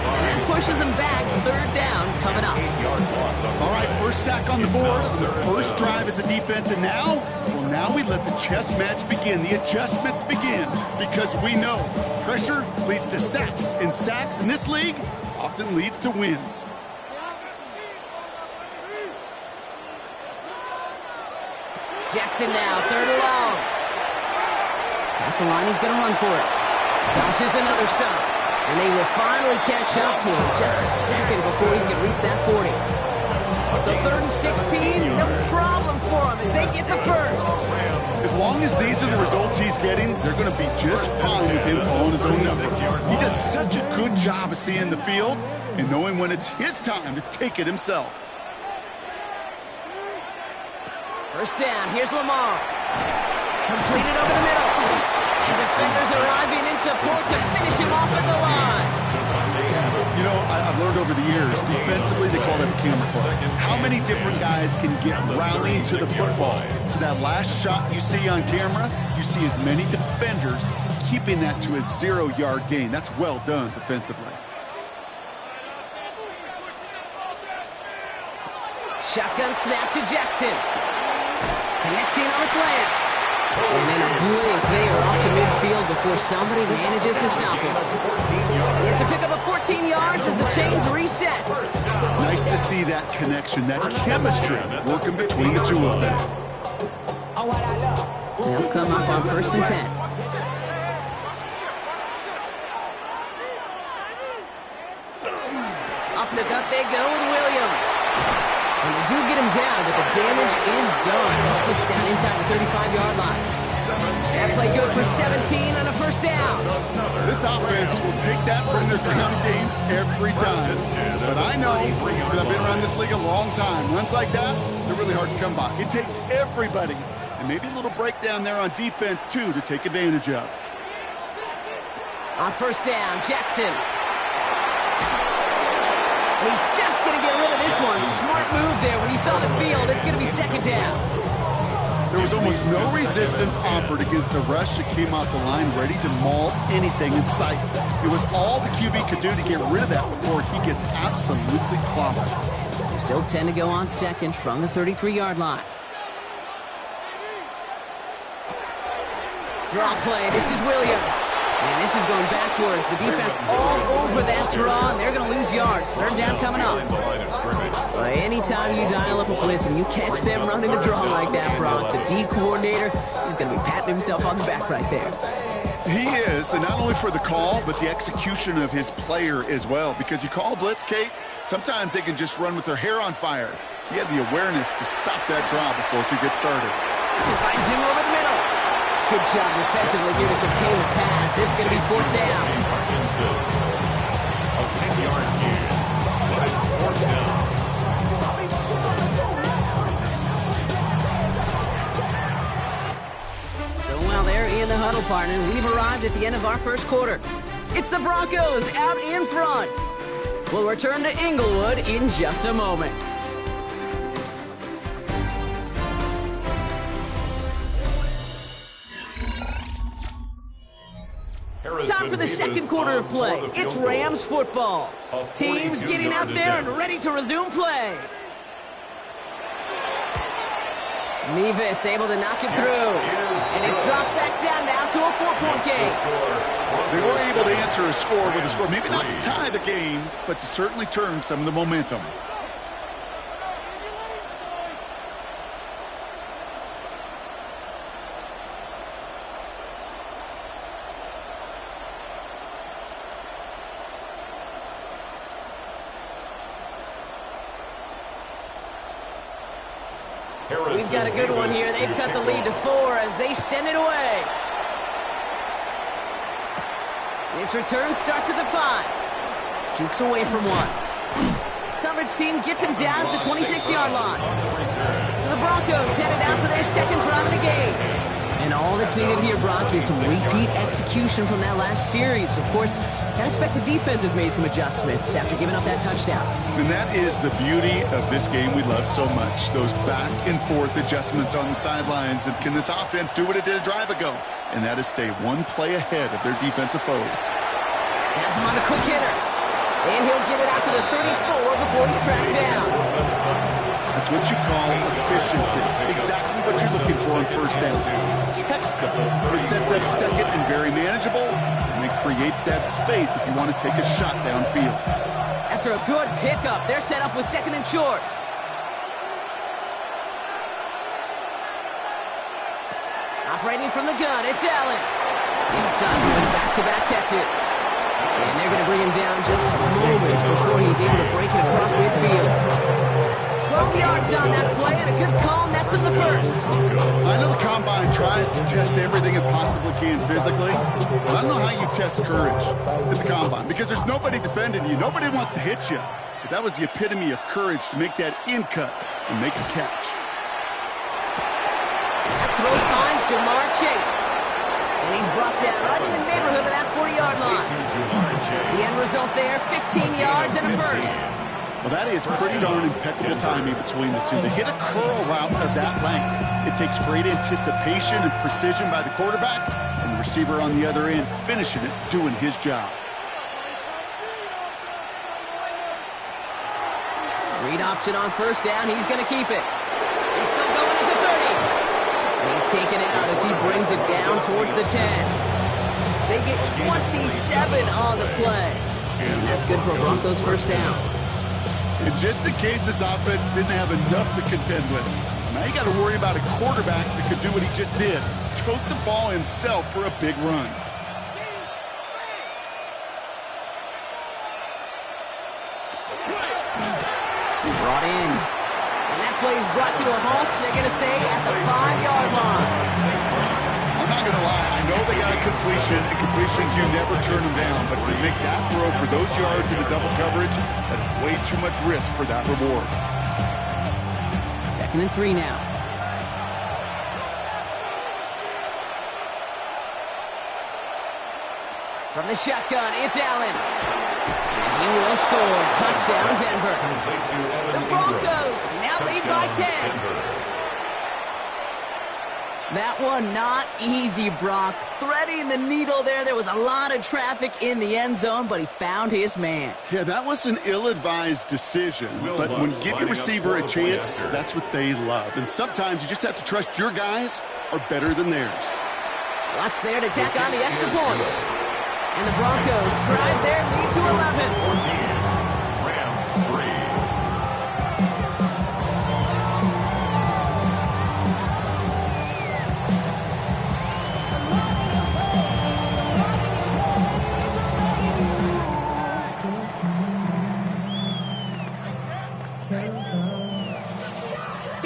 And that pushes him back. 3rd down coming up. All right, first sack on the board on the first drive as a defense. And now, well, now we let the chess match begin. The adjustments begin because we know pressure leads to sacks. And sacks in this league often leads to wins. Jackson now, 3rd and long. That's the line, he's going to run for it. Launches another stop. And they will finally catch up to him just a second before he can reach that 40. So 3rd and 16, no problem for him as they get the first. As long as these are the results he's getting, they're going to be just fine with him calling his own number. He does such a good job of seeing the field and knowing when it's his time to take it himself. 1st down, here's Lamar. Completed over the middle. And defenders arriving in support to finish him off at the line. You know, I've learned over the years, defensively, they call that the camera club. How many different guys can get rallied to the football? So that last shot you see on camera, you see as many defenders keeping that to a 0-yard gain. That's well done defensively. Shotgun snap to Jackson. Connecting on the slant. And in a blink, they are off to midfield before somebody manages to stop him. It's a pick up of 14 yards as the chains reset. Nice to see that connection, that chemistry working between the two of them. They'll come up on 1st and 10. Up the gut they go with Williams. And they do get him down, but the damage is done. He splits down inside the 35-yard line. That play good for 17 on a 1st down. This offense will take that from their ground game every time. But I know, because I've been around this league a long time, runs like that, they're really hard to come by. It takes everybody, And maybe a little breakdown there on defense, too, to take advantage of. On first down, Jackson. And he's just going to get rid of this one. Smart move there. When he saw the field, it's going to be second down. There was almost no resistance offered against a rush that came off the line ready to maul anything in sight. It was all the QB could do to get rid of that before he gets absolutely clobbered. So still 10 to go on second from the 33-yard line. Draw play. This is Williams. And this is going backwards. The defense all over that draw, and they're going to lose yards. Third down coming up. Well, anytime you dial up a blitz and you catch them running a draw like that, Brock, the D coordinator is going to be patting himself on the back right there. He is, and not only for the call, but the execution of his player as well. Because you call a blitz, Kate, sometimes they can just run with their hair on fire. He had the awareness to stop that draw before it could get started. Finds him over the middle. Good job defensively here to contain the pass. This is going to be fourth down. A 10-yard gain, but it's fourth down. So while they're in the huddle, partner, we've arrived at the end of our first quarter. It's the Broncos out in front. We'll return to Inglewood in just a moment. Time for the second quarter of play. It's Rams football. Teams getting out there and ready to resume play. Nevis able to knock it through. And it's dropped back down now to a 4-point game. They were able to answer a score with a score. Maybe not to tie the game, but to certainly turn some of the momentum. We've got a good one here. They've cut the lead to 4 as they send it away. This return starts at the 5. Jukes away from 1. Coverage team gets him down at the 26-yard line. So the Broncos headed out for their second drive of the game. And all that's needed here, Brock, is some repeat execution from that last series. Of course, I expect the defense has made some adjustments after giving up that touchdown. And that is the beauty of this game we love so much. Those back and forth adjustments on the sidelines. And can this offense do what it did a drive ago? And that is stay one play ahead of their defensive foes. Has him on a quick hitter. And he'll get it out to the 34 before he's tracked down. That's what you call efficiency. Exactly what you're looking for on first down. Textbook. It sets up second and very manageable, and it creates that space if you want to take a shot downfield. After a good pickup, they're set up with second and short. Operating from the gun, it's Allen. Inside with back-to-back catches. And they're going to bring him down just a moment before he's able to break it across midfield. 12 yards on that play, and a good call nets him the first. I know the Combine tries to test everything it possibly can physically, but I don't know how you test courage at the Combine, because there's nobody defending you. Nobody wants to hit you. But that was the epitome of courage to make that in cut and make the catch. That throw finds Jamar Chase. And he's brought down right in the neighborhood of that 40-yard line. The end result there, 15 yards and a first. Well, that is pretty darn impeccable timing between the two. They hit a curl route of that length. It takes great anticipation and precision by the quarterback, and the receiver on the other end finishing it, doing his job. Read option on first down. He's going to keep it. He's still going at the 30. And he's taken out as he brings it down towards the 10. They get 27 on the play. And that's good for Broncos first down. And just in case this offense didn't have enough to contend with, now you got to worry about a quarterback that could do what he just did. Tote the ball himself for a big run. Brought in. And that play is brought to a halt, they're going to say, at the 5-yard line. I'm not going to lie. I know they got a completion, and completions, you never turn them down. But to make that throw for those yards in the double coverage, that is way too much risk for that reward. 2nd and 3 now. From the shotgun, it's Allen. And he will score. Touchdown, Denver. The Broncos now lead by 10. That one not easy, Brock. Threading the needle there. There was a lot of traffic in the end zone, but he found his man. Yeah, that was an ill-advised decision. But when you give your receiver a chance, that's what they love. And sometimes you just have to trust your guys are better than theirs. Watts there to tack on the extra point. And the Broncos drive their lead to 11. 14, Rams 3.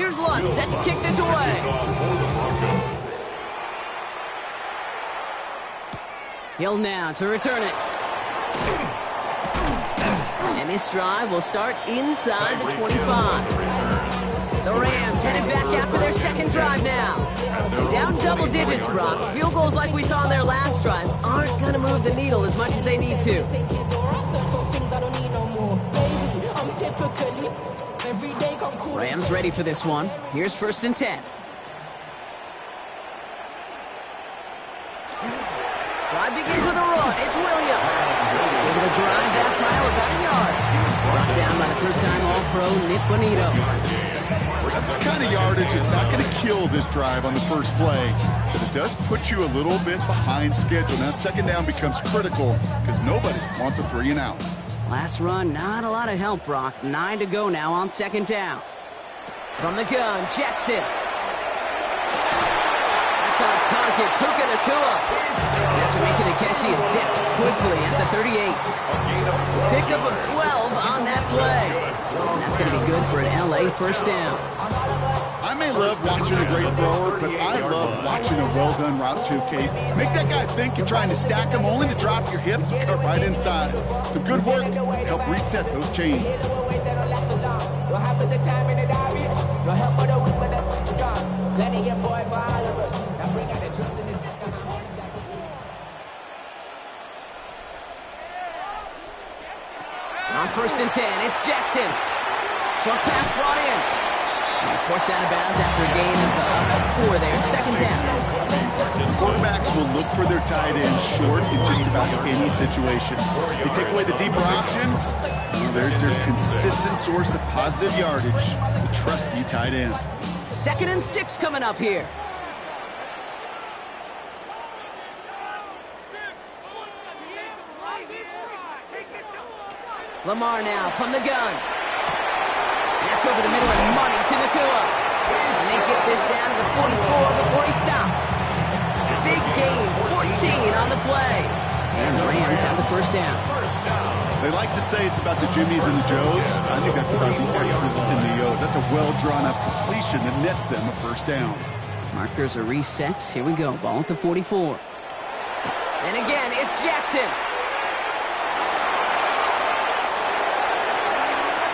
Here's Lutz set to kick this away. Hill now to return it. And this drive will start inside the 25. The Rams headed back after their second drive now. Down double digits, Brock. Field goals like we saw in their last drive aren't going to move the needle as much as they need to. Rams ready for this one. Here's 1st and 10. Drive begins with a run. It's Williams. He's able to drive that pile about a yard. Brought down by the first-time All-Pro Nick Bonito. That's the kind of yardage it's not going to kill this drive on the first play, but it does put you a little bit behind schedule. Now, second down becomes critical because nobody wants a 3-and-out. Last run, not a lot of help, Brock. 9 to go now on second down. From the gun, Jackson. That's on target, Puka Nacua. After making the catch, he is decked quickly at the 38. Pickup of 12 on that play. And that's going to be good for an LA first down. I may love watching a great thrower, but I love watching a well-done route too, Kate. Make that guy think you're trying to stack him only to drop your hips and cut right inside. Some good work to help reset those chains. On 1st and 10, it's Jackson. Short pass brought in. He's forced out of bounds after a gain of 4 there. Second down. Quarterbacks will look for their tight end short in just about any situation. They take away the deeper options. There's their consistent source of positive yardage, the trusty tight end. 2nd and 6 coming up here. Lamar now from the gun. That's over the middle and money to Nacua. And they get this down to the 44 before he stopped. Big gain, 14 on the play. And the Rams have the first down. They like to say it's about the Jimmies and the Joes. I think that's about the X's and the O's. That's a well-drawn-up completion that nets them a first down. Markers are reset. Here we go. Ball at the 44. And again, it's Jackson.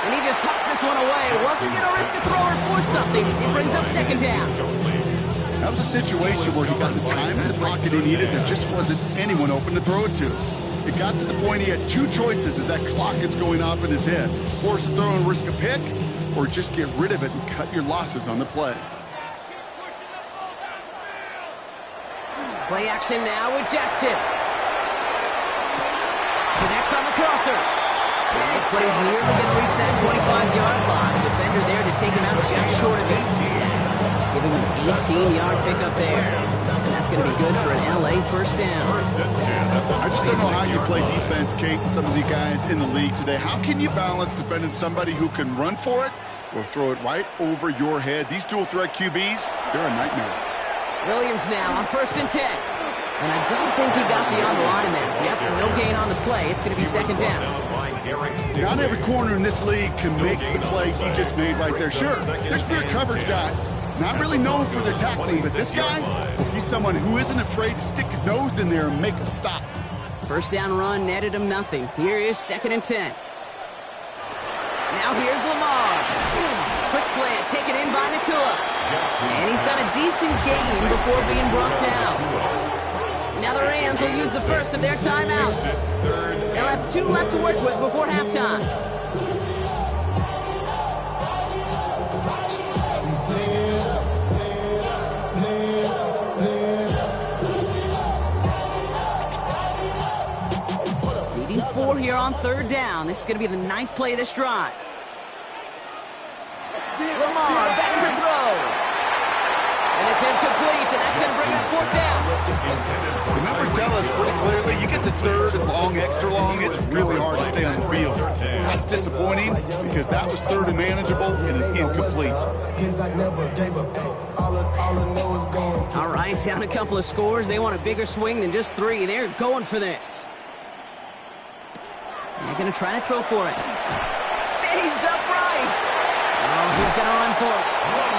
And he just hucks this one away. Wasn't going to risk a throw or force something. He brings up second down. That was a situation where he got the time in the pocket he needed. There just wasn't anyone open to throw it to. It got to the point he had 2 choices as that clock is going off in his head. Force a throw and risk a pick, or just get rid of it and cut your losses on the play. Play action now with Jackson. Connects on the crosser. And this play's nearly going to reach that 25-yard line. Defender there to take him out just short of it. Giving him an 18-yard pickup there. And that's going to be good for an LA first down. I just don't know how you play defense, Kate, and some of the guys in the league today. How can you balance defending somebody who can run for it or throw it right over your head? These dual-threat QBs, they're a nightmare. Williams now on 1st and 10. And I don't think he got beyond the line there. Yep, no gain on the play. It's going to be second down. Not every corner in this league can make the play he just made right there. Sure, there's pure coverage guys. Not really known for their tackling, but this guy, he's someone who isn't afraid to stick his nose in there and make a stop. First down run netted him nothing. Here is 2nd and 10. Now here's Lamar. Quick slant taken in by Nacua. And he's got a decent gain before being brought down. Now the Rams will use the first of their timeouts. They'll have 2 left to work with before halftime. Needing 4 here on 3rd down. This is going to be the 9th play of this drive. Lamar back to throw. And it's incomplete, and that's going to bring up 4th down. The numbers tell us pretty clearly, you get to 3rd and long, extra long, it's really hard to stay on the field. That's disappointing because that was 3rd and manageable and an incomplete. All right, down a couple of scores. They want a bigger swing than just 3. They're going for this. They're going to try to throw for it. Stays upright. Oh, he's going to run for it.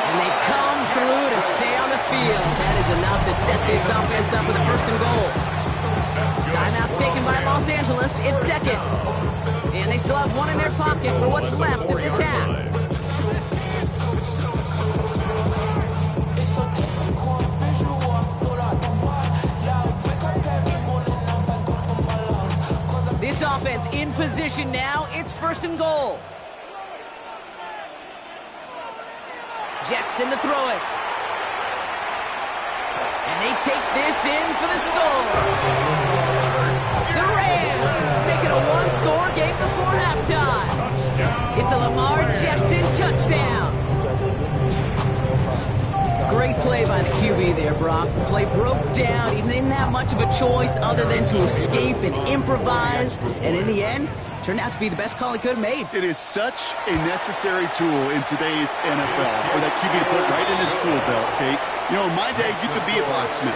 And they come through to stay on the field. That is enough to set this offense up with a 1st and goal. Timeout taken by Los Angeles. It's 2nd. And they still have 1 in their pocket for what's left of this half. This offense in position now. It's 1st and goal. Jackson to throw it. And they take this in for the score. The Rams make it a 1-score game before halftime. It's a Lamar Jackson touchdown. Great play by the QB there, Brock. The play broke down. He didn't have much of a choice other than to escape and improvise. And in the end, turned out to be the best call he could have made. It is such a necessary tool in today's NFL for that QB to put right in his tool belt, Kate. You know, in my day, you could be a locksmith,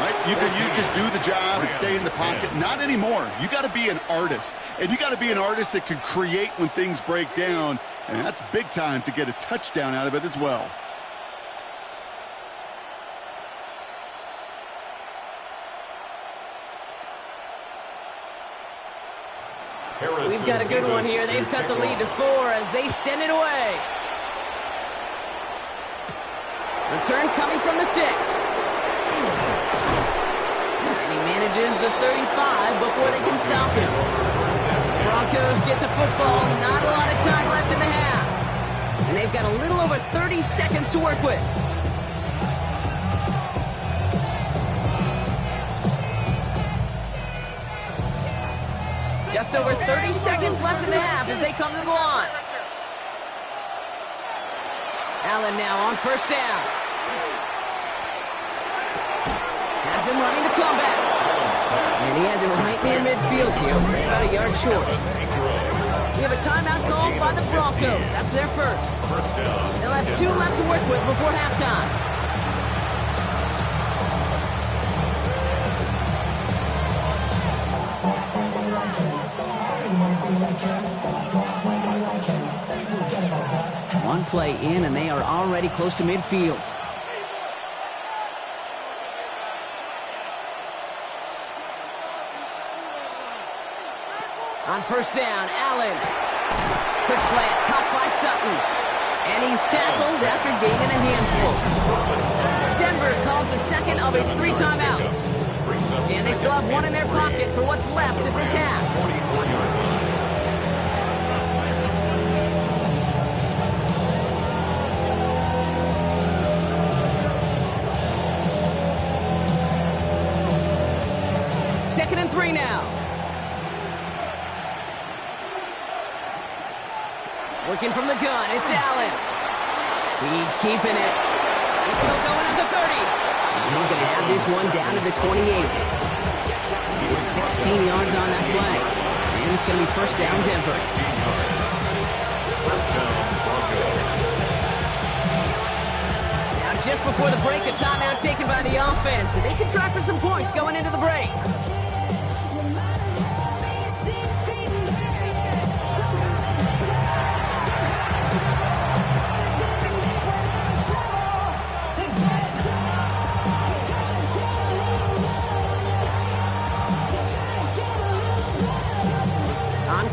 right? You just do the job and stay in the pocket. Not anymore. You got to be an artist. And you got to be an artist that can create when things break down. And that's big time to get a touchdown out of it as well. We've got a good one here. They've cut the lead to 4 as they send it away. Return coming from the 6. And he manages the 35 before they can stop him. Broncos get the football. Not a lot of time left in the half. And they've got a little over 30 seconds to work with. Just over 30 seconds left in the half as they come to the line. Allen now on 1st down. Has him running the comeback. And he has him right near midfield here. He's about a yard short. We have a timeout called by the Broncos. That's their first. They'll have 2 left to work with before halftime. One play in, and they are already close to midfield. On 1st down, Allen. Quick slant, caught by Sutton. And he's tackled after gaining a handful. Denver calls the 2nd of its 3 timeouts. And they still have 1 in their pocket for what's left of this half. Second and 3 now. Working from the gun, it's Allen. He's keeping it. He's still going at the 30. He's going to have this one down to the 28. It's 16 yards on that play. And it's going to be 1st down, Denver. Now just before the break, a timeout taken by the offense. And they can try for some points going into the break.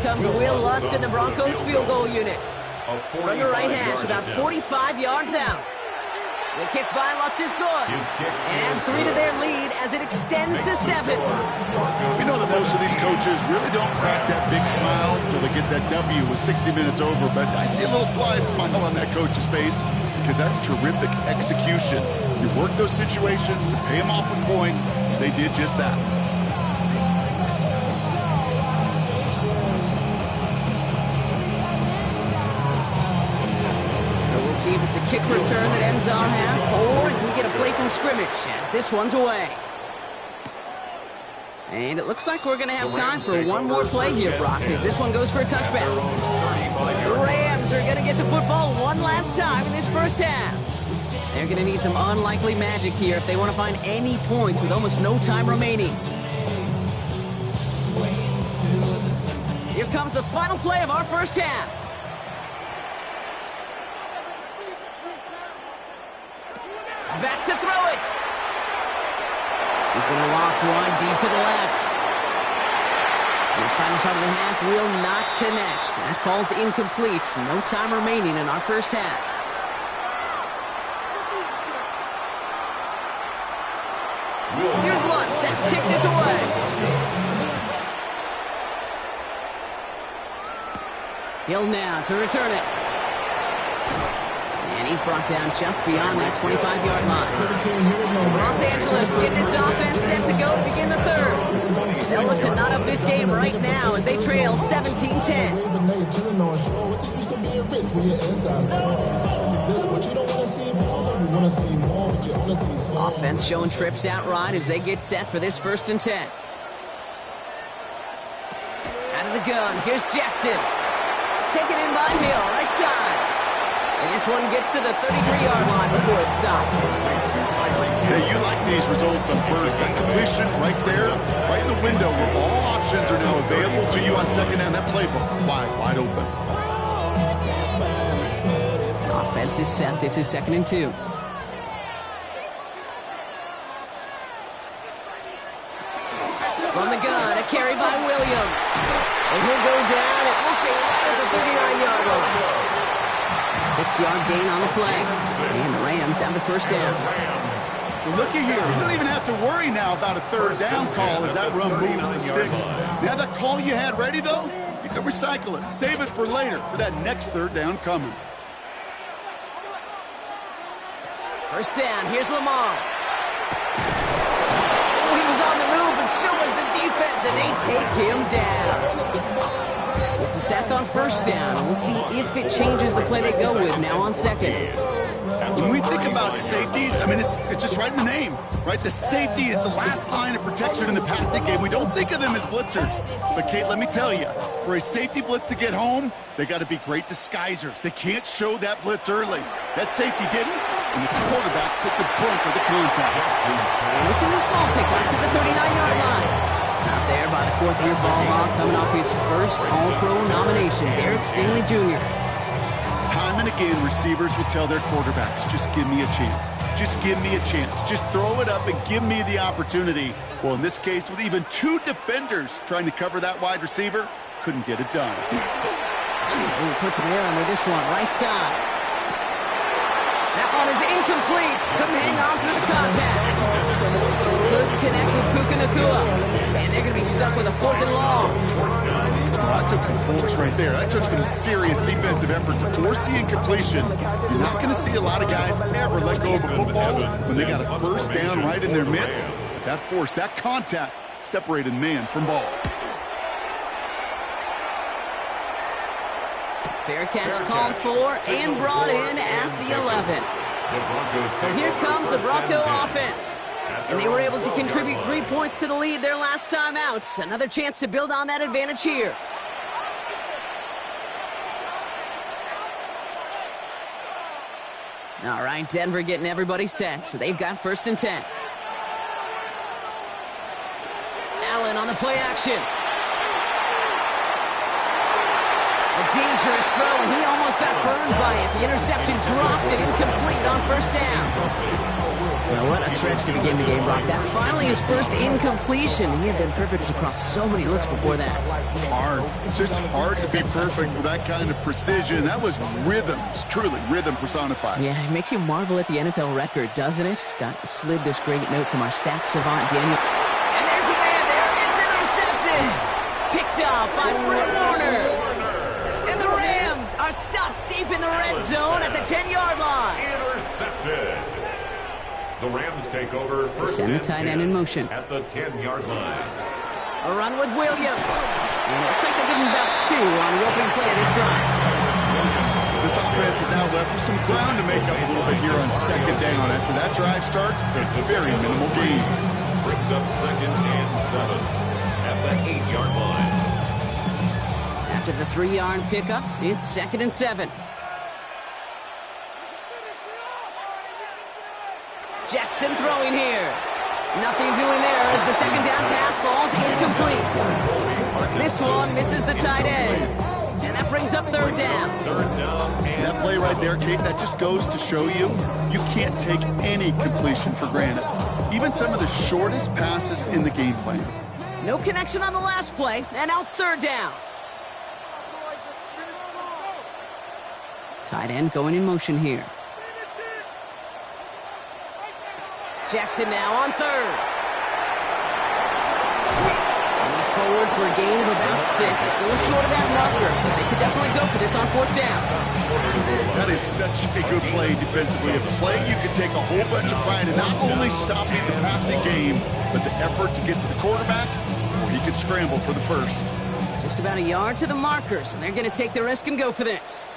Comes Will Lutz in the Broncos field goal unit. From the right hash, about 45 yards out. The kick by Lutz is good. And 3 to their lead as it extends to 7. We know that most of these coaches really don't crack that big smile until they get that W with 60 minutes over, but I see a little sly smile on that coach's face because that's terrific execution. You work those situations to pay them off with points. They did just that. See if it's a kick return that ends our half, or if we get a play from scrimmage as this one's away. And it looks like we're going to have time for one more play here, Brock, as this one goes for a touchback. The Rams are going to get the football one last time in this first half. They're going to need some unlikely magic here if they want to find any points with almost no time remaining. Here comes the final play of our first half. Back to throw it. He's going to loft one deep to the left. This final shot of the half will not connect. That falls incomplete. No time remaining in our first half. Here's Lutz set to kick this away. Hill now to return it. And he's brought down just beyond that 25-yard line. Los Angeles getting its offense set to go to begin the third. They'll look to knot up this game right now as they trail 17-10. Offense showing trips out right as they get set for this 1st and 10. Out of the gun, here's Jackson. Taken in by Hill, right side. And this one gets to the 33-yard line before it stopped. Hey, you like these results on first. That completion right there, right in the window where all options are now available to you on second down. That playbook wide open. Offense is set. This is 2nd and 2. From the gun, a carry by Williams. And he'll go down, and we'll see right at the 39-yard line. 6-yard gain on the play. And the Rams have the first down. Well, looky here. You don't even have to worry now about a 3rd down call as that run moves the sticks. Now that call you had ready, though, you can recycle it. Save it for later for that next 3rd down coming. First down. Here's Lamar. Oh, he was on the move, and so was the defense, and they take him down. It's a sack on first down. We'll see if it changes the play they go with now on second. When we think about safeties, I mean, it's just right in the name, right? The safety is the last line of protection in the passing game. We don't think of them as blitzers. But, Kate, let me tell you, for a safety blitz to get home, they got to be great disguisers. They can't show that blitz early. That safety didn't, and the quarterback took the brunt of the contact. And this is a small pickup to the 39-yard line. Not there by the 4th-year ball hog coming off his first All-Pro nomination, Derek Stingley Jr. Time and again, receivers will tell their quarterbacks, just give me a chance. Just give me a chance. Just throw it up and give me the opportunity. Well, in this case, with even 2 defenders trying to cover that wide receiver, couldn't get it done. He puts him air under this one, right side. That one is incomplete. Couldn't hang on through the contact. Couldn't connect with Puka Nacua. And they're going to be stuck with a 4th and long. Well, that took some force right there. That took some serious defensive effort to force the incompletion. You're not going to see a lot of guys ever let go of a football when they got a 1st down right in their midst. That force, that contact, separated man from ball. Fair catch called for and brought in at the 11. So here comes the Bronco offense. And they were able to contribute 3 points to the lead their last time out. Another chance to build on that advantage here. All right, Denver getting everybody set. So they've got 1st and 10. Allen on the play action. A dangerous throw, and he almost got burned by it. The interception dropped and incomplete on first down. Well, what a stretch to begin the game, Brock. That finally his first incompletion. He had been perfect across so many looks before that. Hard. It's just hard to be perfect with that kind of precision. That was rhythm. It's truly rhythm personified. Yeah, it makes you marvel at the NFL record, doesn't it? Scott slid this great note from our stats savant, Daniel. And there's a man there. It's intercepted. Picked up by Fred Warner. And the Rams are stopped deep in the red zone at the 10-yard line. Intercepted. The Rams take over first Send the tight end in motion. at the 10-yard line. A run with Williams. And it looks like they give him about 2 on the opening play of this drive. This offense is now left with some ground to make up a little bit here on second down. After that drive starts, it's a very minimal gain. Brings up 2nd and 7 at the 8-yard line. After the 3-yard pickup, it's 2nd and 7. Jackson throwing here. Nothing doing there as the second down pass falls incomplete. This one misses the tight end. And that brings up 3rd down. That play right there, Kate, that just goes to show you, you can't take any completion for granted. Even some of the shortest passes in the game plan. No connection on the last play, and now it's 3rd down. Tight end going in motion here. Jackson now on 3rd. He's forward for a gain of about 6. Still short of that marker, but they could definitely go for this on 4th down. That is such a good play defensively. A play you could take a whole bunch of pride in not only stopping the passing game, but the effort to get to the quarterback before he could scramble for the first. Just about a yard to the markers, and they're going to take the risk and go for this.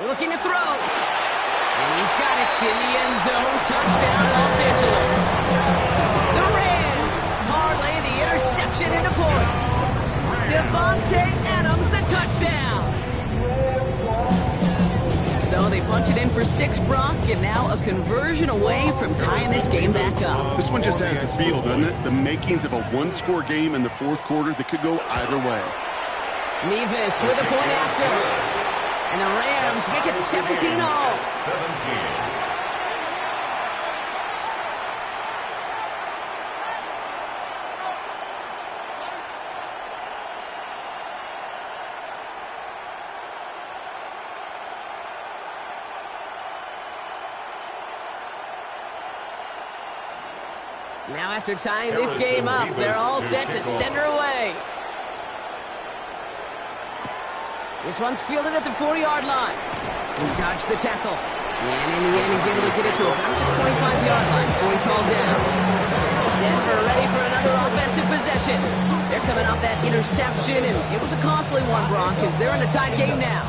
Looking to throw. And he's got it in the end zone. Touchdown, Los Angeles. The Rams parlay the interception into points. Devontae Adams, the touchdown. So they punch it in for 6, Brock, and now a conversion away from tying this game back up. This one just has the feel, doesn't it? The makings of a one-score game in the 4th quarter that could go either way. Nevis with a point after. And the Rams make it 17 all. 17. Now after tying this game up, they're all set to send her away. This one's fielded at the 4-yard line. He dodged the tackle. And in the end, he's able to get it to about the 25-yard line before he's hauled down. Denver ready for another offensive possession. They're coming off that interception, and it was a costly one, Brock, because they're in a tied game now.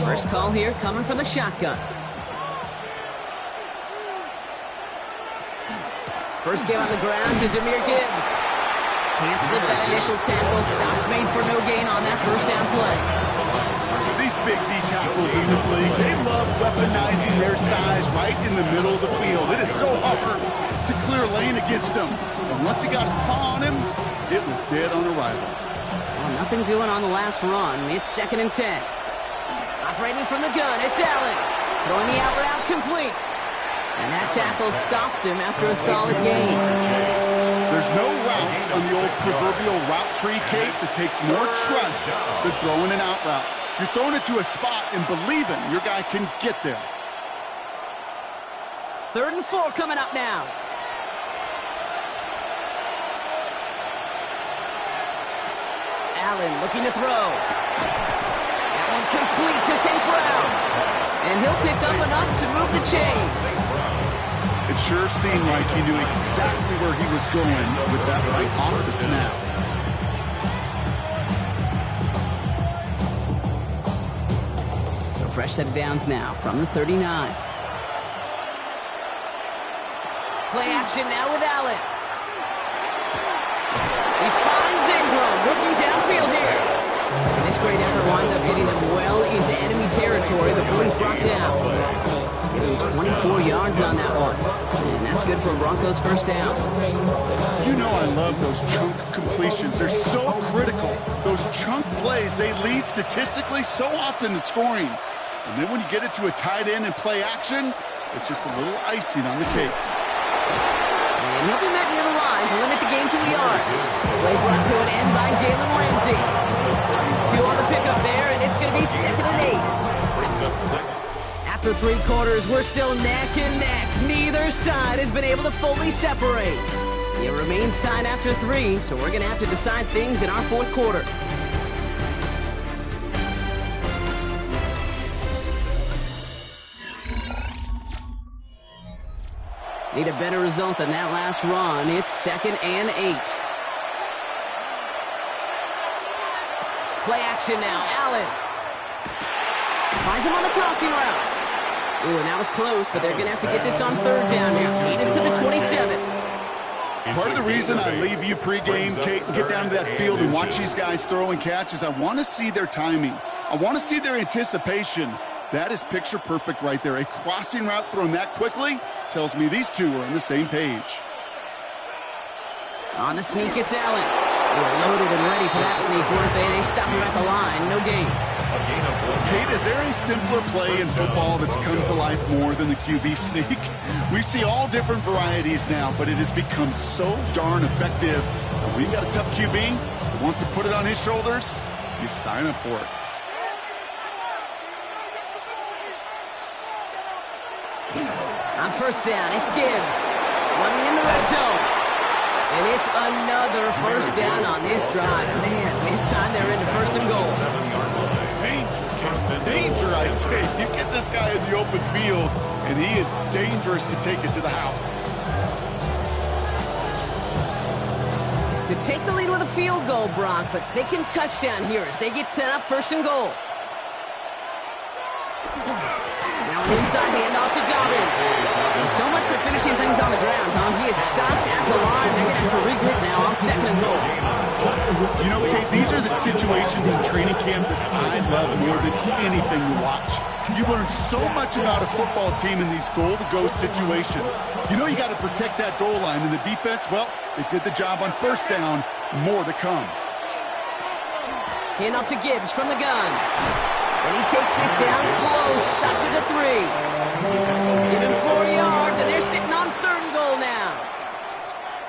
First call here coming from the shotgun. First game on the ground to Jahmyr Gibbs. Can't slip that initial tackle. Stops made for no gain on that first down play. These big D tackles in this league, they love weaponizing their size right in the middle of the field. It is so hard to clear lane against him. And once he got his paw on him, it was dead on arrival. Well, nothing doing on the last run. It's 2nd and 10. Operating from the gun, it's Allen. Throwing the out route complete. And that tackle stops him after a solid gain. There's no routes on the old proverbial route tree, Kate, that takes more trust than throwing an out route. You're throwing it to a spot and believing your guy can get there. 3rd and 4 coming up now. Allen looking to throw. That one complete to St. Brown. And he'll pick up enough to move the chains. It sure seemed like he knew exactly where he was going with that right off the snap. So fresh set of downs now from the 39. Play action now with Allen. He finds Ingram working downfield here. And this great effort winds up getting them well into enemy territory before he's brought down. Getting 24 yards on that one. And that's good for a Broncos first down. You know I love those chunk completions. They're so critical. Those chunk plays, they lead statistically so often to scoring. And then when you get it to a tight end and play action, it's just a little icing on the cake. And he'll be met near the line to limit the game to a yard. Play brought to an end by Jalen Ramsey. 2 on the pickup there, and it's going to be 2nd and 8. Brings up second. After 3 quarters, we're still neck and neck. Neither side has been able to fully separate. It remains tied after 3, so we're going to have to decide things in our 4th quarter. Need a better result than that last run. It's 2nd and 8. Play action now. Allen finds him on the crossing route. Ooh, and that was close, but they're going to have to get this on 3rd down now. Lead us to the 27. Part of the reason I leave you pregame, Kate, and get down to that field and watch these guys throw and catch is I want to see their timing. I want to see their anticipation. That is picture perfect right there. A crossing route thrown that quickly tells me these two are on the same page. On the sneak, it's Allen. They were loaded and ready for that sneak, weren't they? They stopped him at the line. No gain. Kate, is there a simpler play in football that's come to life more than the QB sneak? We see all different varieties now, but it has become so darn effective. And when you've got a tough QB that wants to put it on his shoulders, you sign up for it. On 1st down, it's Gibbs. Running in the red zone. And it's another 1st down on this drive. Man, this time they're into 1st and goal. Danger, I say. You get this guy in the open field, and he is dangerous to take it to the house. Could take the lead with a field goal, Brock, but thinking touchdown here as they get set up 1st and goal. Now an inside handoff to Dobbins. So much for finishing things on the ground, huh? He is stopped at the line. They're going to have to regroup now on 2nd and goal. You know, Kate, these are the situations in training camp that I love more than anything to watch. You learn so much about a football team in these goal-to-go situations. You know you got to protect that goal line, and the defense, well, they did the job on 1st down. More to come. Hand off to Gibbs from the gun. And he takes this down close, shot to the 3. Give him 4 yards, and they're sitting on 3rd and goal now.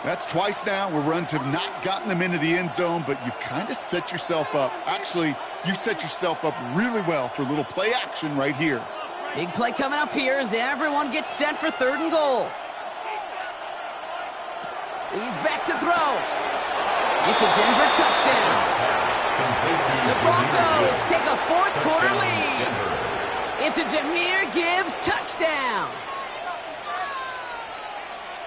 That's twice now where runs have not gotten them into the end zone, but you've kind of set yourself up. Actually, you set yourself up really well for a little play action right here. Big play coming up here as everyone gets set for 3rd and goal. He's back to throw. It's a Denver touchdown. The Broncos take a 4th quarter lead. It's a Jahmyr Gibbs touchdown.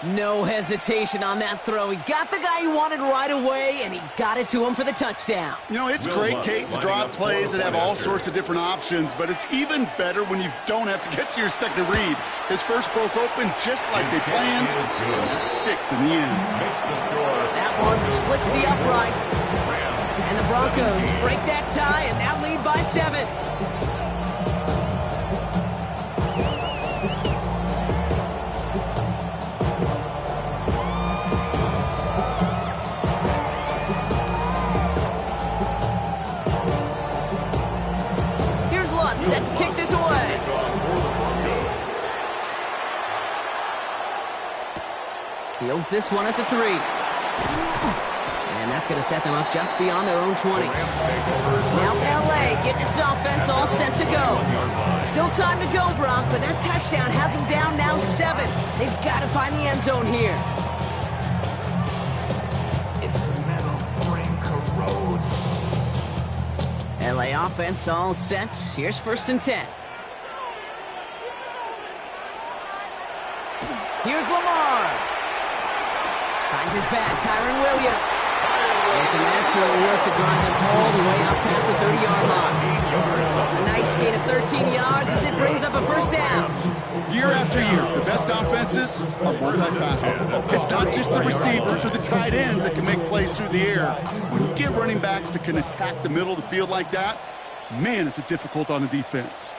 No hesitation on that throw. He got the guy he wanted right away, and he got it to him for the touchdown. You know, it's great, Kate, to draw plays that have all sorts of different options, but it's even better when you don't have to get to your second read. His first broke open just like they planned, and that's 6 in the end. That one splits the uprights. And the Broncos break that tie and now lead by 7. Here's Lutz set to kick this away. Fields this one at the 3. And that's going to set them up just beyond their own 20. Now L.A. getting its offense all set to go. Still time to go, Brock, but that touchdown has them down now 7. They've got to find the end zone here. It's metal brain corrodes. L.A. offense all set. Here's 1st and 10. Here's Lamar. Finds his back, Kyren Williams. And some excellent work to drive them all the way up past the 30-yard line. A nice gain of 13 yards as it brings up a 1st down. Year after year, the best offenses are multifaceted. It's not just the receivers or the tight ends that can make plays through the air. When you get running backs that can attack the middle of the field like that, man, is it difficult on the defense.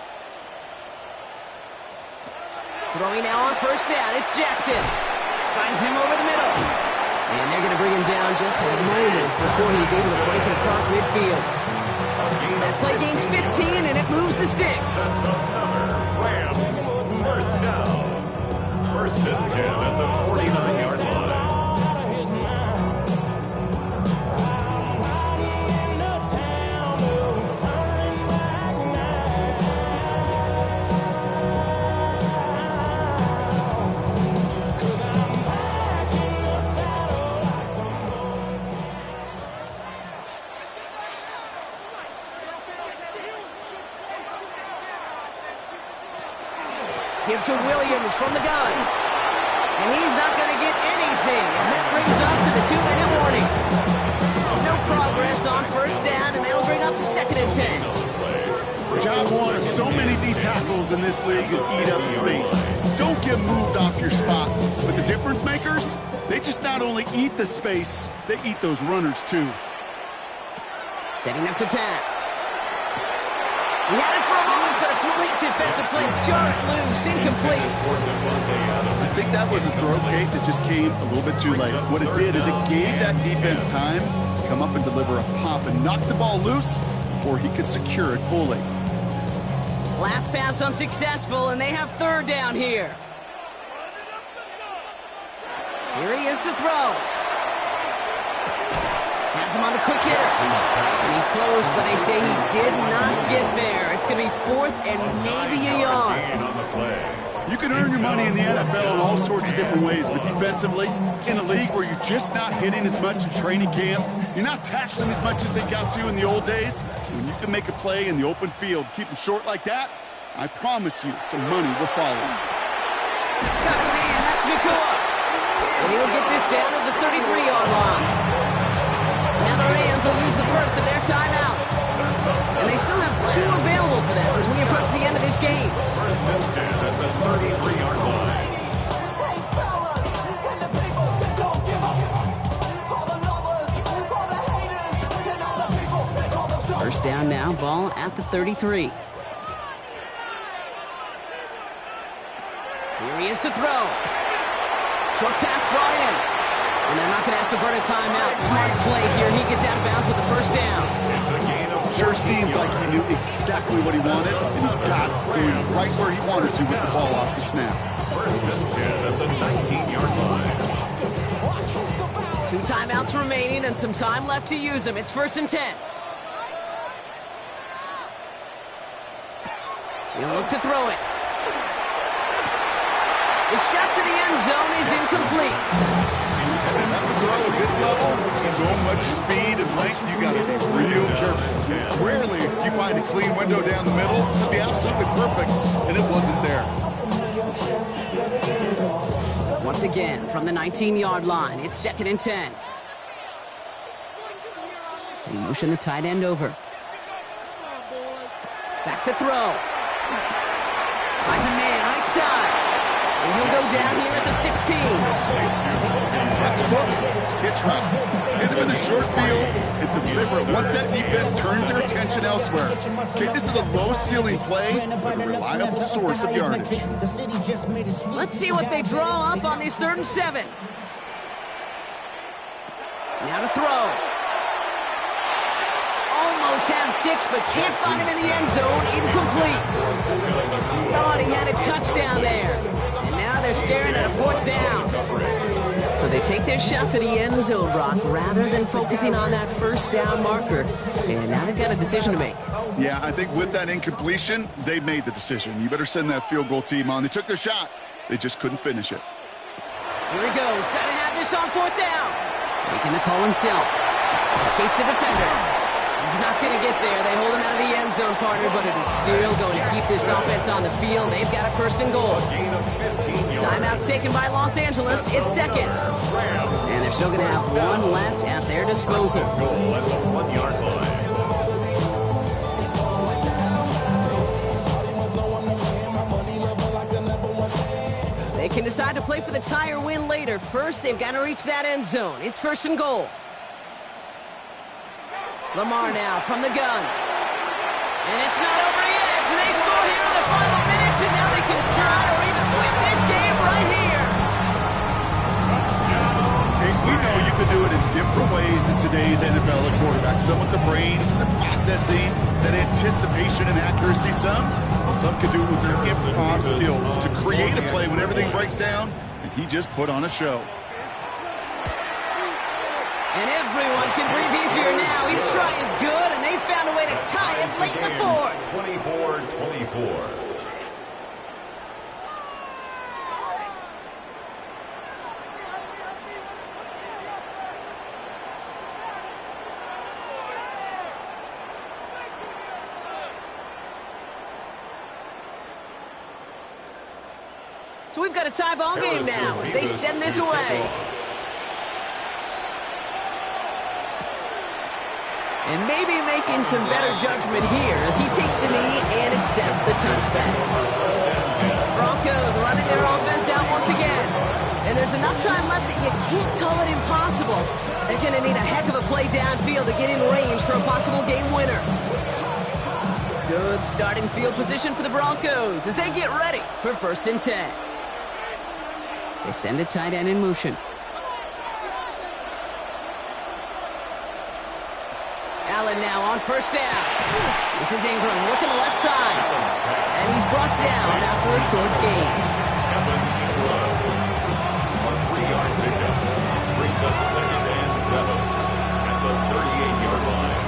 Throwing now on first down. It's Jackson. Finds him over the middle. And they're going to bring him down just a moment before he's able to break it across midfield. That play gains 15, and it moves the sticks. That's another Rams first down. First and 10 at the 49-yard line. Give to Williams from the gun. And he's not going to get anything as that brings us to the 2-minute warning. No progress on first down, and they'll bring up second and 10. Job one of so many D tackles in this league is eat up space. Don't get moved off your spot. But the difference makers, they just not only eat the space, they eat those runners too. Setting up to pass. He had it for a moment, but a complete defensive play to jar it loose, incomplete. I think that was a throw, Kate, that just came a little bit too late. What it did is it gave that defense time to come up and deliver a pop and knock the ball loose before he could secure it fully. Last pass unsuccessful, and they have third down here. Here he is to throw. Has him on the quick hitter. And he's close, but they say he did not get there. It's going to be fourth and maybe a yard. You can earn your money in the NFL in all sorts of different ways, but defensively, in a league where you're just not hitting as much in training camp, you're not tackling as much as they got to in the old days, when you can make a play in the open field, keep them short like that, I promise you some money will follow. Got a man, that's Nakua. And he'll get this down to the 33-yard line. Now the Rams will use the first of their timeouts. And they still have two available for them as we approach the end of this game. First and 10 at the 33-yard line. First down now, ball at the 33. Here he is to throw. Short pass brought in. And they're not going to have to burn a timeout. Smart play here. He gets out of bounds with the first down. It's a gain of Sure seems like he knew exactly what he wanted, and he got it right where he wanted to with the ball off the snap. first and 10 at the 19-yard line. 2 timeouts remaining and some time left to use them. It's first and 10. He'll look to throw it. The shot to the end zone is incomplete. That's a throw at this level. So much speed and length, you got to be real careful. Rarely do you find a clean window down the middle. It'd be absolutely perfect, and it wasn't there. Once again, from the 19-yard line, it's second and 10. They motion the tight end over. Back to throw. Finds a man right side. And he'll go down here at the 16. Textbook, pitch route. Hit him in the short field and deliberate. Once that defense turns their attention elsewhere. Okay, this is a low-ceiling play, but a reliable source of yardage. Let's see what they draw up on this 3rd and 7. Now to throw. Almost had 6, but can't find him in the end zone. Incomplete. Thought he had a touchdown there. And now they're staring at a 4th down. So they take their shot for the end zone, Brock, rather than focusing on that first down marker. And now they've got a decision to make. Yeah, I think with that incompletion, they made the decision. You better send that field goal team on. They took their shot. They just couldn't finish it. Here he goes. Got to have this on 4th down. Making the call himself. Escapes the defender. He's not going to get there. They hold him out of the end zone, partner, but it is still going to keep this offense on the field. They've got a 1st and goal. Timeout taken by Los Angeles. It's second. And they're still going to have 1 left at their disposal. Goal at the 1-yard line. They can decide to play for the tie or win later. First, they've got to reach that end zone. It's 1st and goal. Lamar now from the gun. And it's not over yet. They score here in the final minutes, and now they can tie or even win this. today's NFL at quarterback. Some with the brains, the processing, that anticipation and accuracy. Some can do it with their improv skills to create a play when everything breaks down, and he just put on a show. And everyone can breathe easier now. Each try is good, and they found a way to tie it late in the fourth. 24-24. So we've got a tie ball game now as they send this away. And maybe making some better judgment here as he takes a knee and accepts the touchback. Broncos running their offense out once again. And there's enough time left that you can't call it impossible. They're going to need a heck of a play downfield to get in range for a possible game winner. Good starting field position for the Broncos as they get ready for 1st and 10. They send a tight end in motion. Allen now on 1st down. This is Ingram looking the left side. And he's brought down after a short gain. Evan Ingram, a 3-yard pickup, brings up 2nd and 7 at the 38-yard line.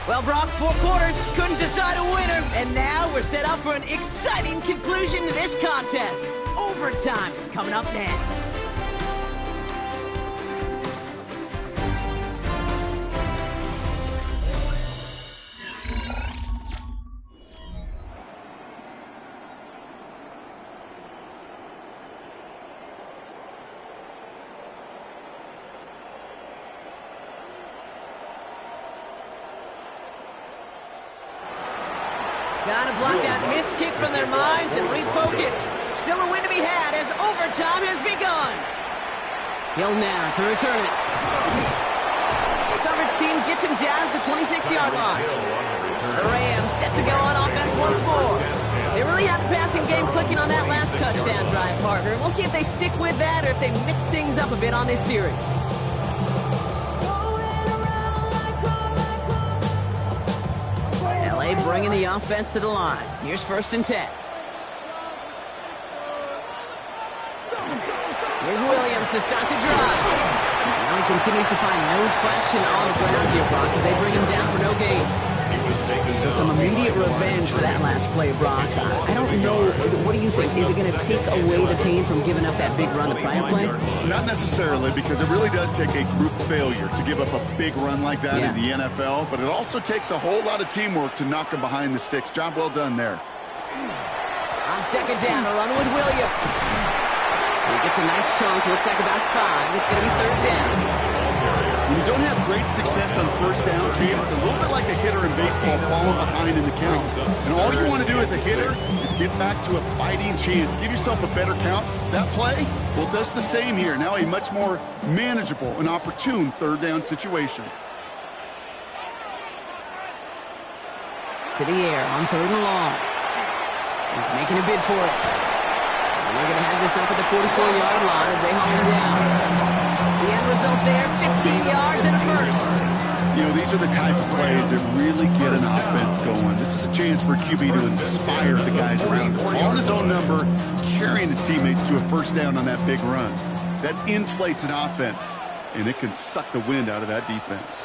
Well, Brock, 4 quarters couldn't decide a winner, and now we're set up for an exciting conclusion to this contest. Overtime is coming up next. Gotta block that missed kick from their minds and refocus. Still a win to be had as overtime has begun. Hill now to return it. The coverage team gets him down at the 26-yard line. The Rams set to go on offense once more. They really have the passing game clicking on that last touchdown drive, partner. We'll see if they stick with that or if they mix things up a bit on this series. Bringing the offense to the line. Here's 1st and 10. Here's Williams to start the drive. Now he continues to find no traction on the ground here, Brock, as they bring him down for no gain. So some immediate revenge for that last play, Brock. I don't know. What do you think? Is it going to take away the pain from giving up that big run the prior play? Not necessarily, because it really does take a group failure to give up a big run like that in the NFL, but it also takes a whole lot of teamwork to knock him behind the sticks. Job well done there. On 2nd down, a run with Williams. He gets a nice chunk, looks like about 5. It's going to be 3rd down. When you don't have great success on 1st down, Cade, it's a little bit like a hitter in baseball falling behind in the count. And all you want to do as a hitter is get back to a fighting chance. Give yourself a better count. That play, well, does the same here. Now a much more manageable and opportune 3rd down situation. To the air on 3rd and long. He's making a bid for it. And they're going to have this up at the 44-yard line as they haul him down. The end result there, 15 yards and a 1st. You know, these are the type of plays that really get an offense going. This is a chance for QB to inspire the guys around him. Calling his own number, carrying his teammates to a 1st down on that big run. That inflates an offense, and it can suck the wind out of that defense.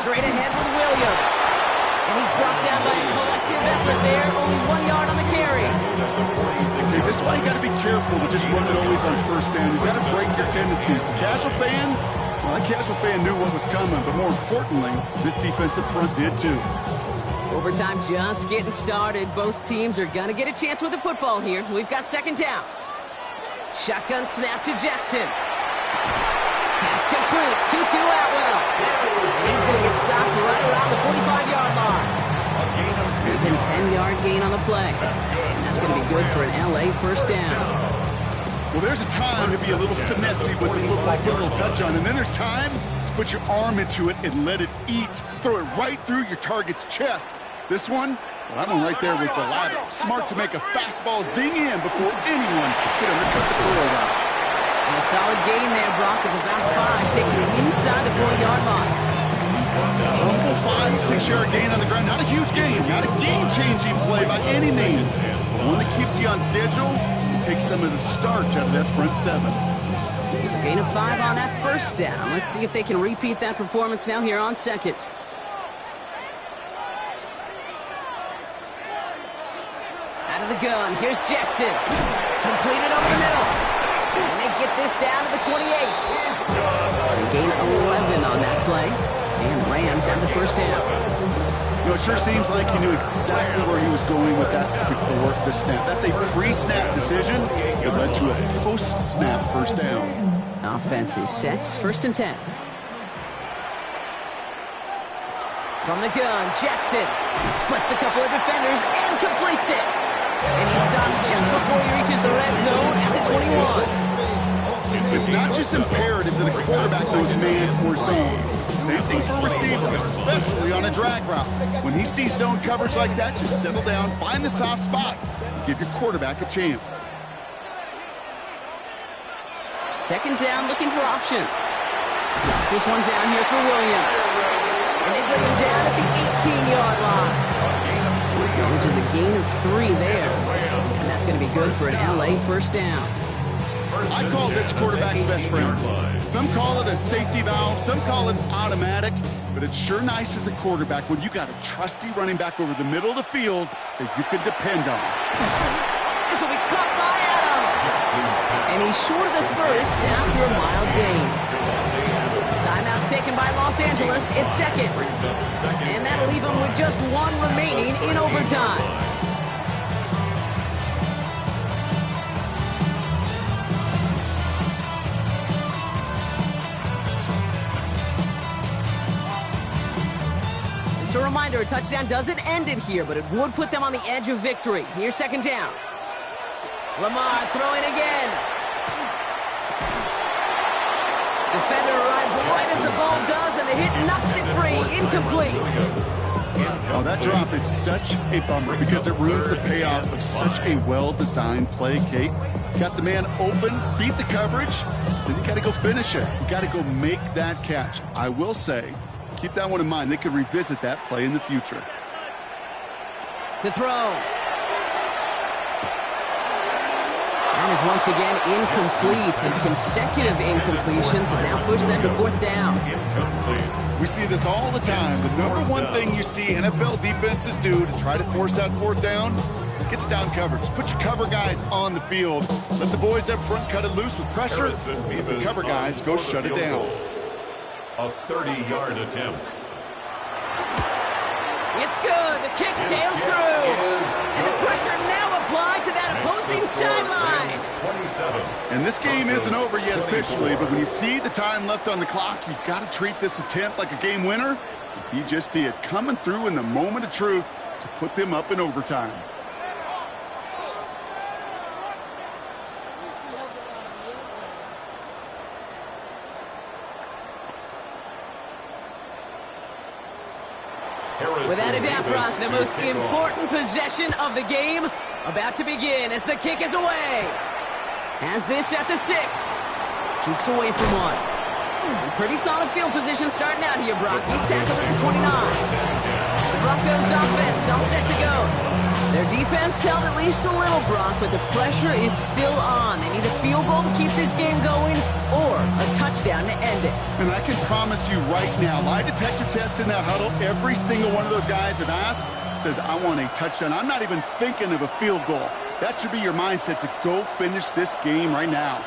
Straight ahead with Williams. And he's brought down by a collective effort there. Only 1 yard on the carry. Okay, this is why you got to be careful to just run it always on 1st down. You've got to break your tendencies. The casual fan, well, that casual fan knew what was coming, but more importantly, this defensive front did too. Overtime just getting started. Both teams are going to get a chance with the football here. We've got 2nd down. Shotgun snap to Jackson. Pass complete. 2-2 Atwell. He's going to get stopped right around the 45-yard line. Even 10-yard gain on the play. And that's going to be good for an LA 1st down. Well, there's a time to be a little finessey with the football, put a little touch on, and then there's time to put your arm into it and let it eat. Throw it right through your target's chest. This one, well, that one right there was the latter. Smart to make a fastball zing in before anyone could undercut the throw route. And a solid gain there, Brock, of about 5. Takes him inside the 40-yard line. Humble 5, 6-yard gain on the ground. Not a huge gain, not a game-changing play by any means. But one that keeps you on schedule and takes some of the starch out of that front 7. Gain of 5 on that first down. Let's see if they can repeat that performance now here on second. Out of the gun, here's Jackson. Completed over the middle. And they get this down to the 28. And gain 11 on that play. And the Rams have the first down. You know, it sure seems like he knew exactly where he was going with that before the snap. That's a pre-snap decision that led to a post-snap first down. Offense is set. First and 10. From the gun, Jackson splits a couple of defenders and completes it. And he stopped just before he reaches the red zone at the 21. It's not just imperative that a quarterback knows man or zone. Same thing for a receiver, especially on a drag route. When he sees zone coverage like that, just settle down, find the soft spot, and give your quarterback a chance. Second down, looking for options. Drops this one down here for Williams. And they bring him down at the 18-yard line. Which is a gain of 3 there. And that's going to be good for an LA first down. I call this quarterback's best friend. Some call it a safety valve, some call it automatic, but it's sure nice as a quarterback when you got a trusty running back over the middle of the field that you can depend on. This will be caught by Adams. And he's short of the first after a mild gain. Timeout taken by Los Angeles. It's second. And that'll leave him with just 1 remaining in overtime. Just a reminder, a touchdown doesn't end it here, but it would put them on the edge of victory. Here's second down. Lamar throwing again. Defender arrives right as the ball does, and the hit knocks it free. Incomplete. Oh, that drop is such a bummer because it ruins the payoff of such a well-designed play, Kate. Got the man open, beat the coverage, then you got to go finish it. You got to go make that catch. I will say, keep that one in mind. They could revisit that play in the future. To throw. That is once again incomplete, and consecutive incompletions have now pushed them to 4th down. We see this all the time. The number one thing you see NFL defenses do to try to force that 4th down, gets down coverage. Put your cover guys on the field. Let the boys up front cut it loose with pressure. Let the cover guys go shut it down. A 30-yard attempt. It's good. The kick sails through. And the pressure now applied to that opposing sideline. And this game isn't over yet officially, but when you see the time left on the clock, you've got to treat this attempt like a game winner. He just did, coming through in the moment of truth to put them up in overtime. Without a doubt, Brock, the most important possession of the game about to begin as the kick is away. Has this at the 6. Jukes away from 1. Pretty solid field position starting out here, Brock. He's tackled at the 29. The Broncos offense all set to go. Their defense held at least a little, Brock, but the pressure is still on. They need a field goal to keep this game going or a touchdown to end it. And I can promise you right now, lie detector test in that huddle, every single one of those guys have asked says, I want a touchdown. I'm not even thinking of a field goal. That should be your mindset to go finish this game right now.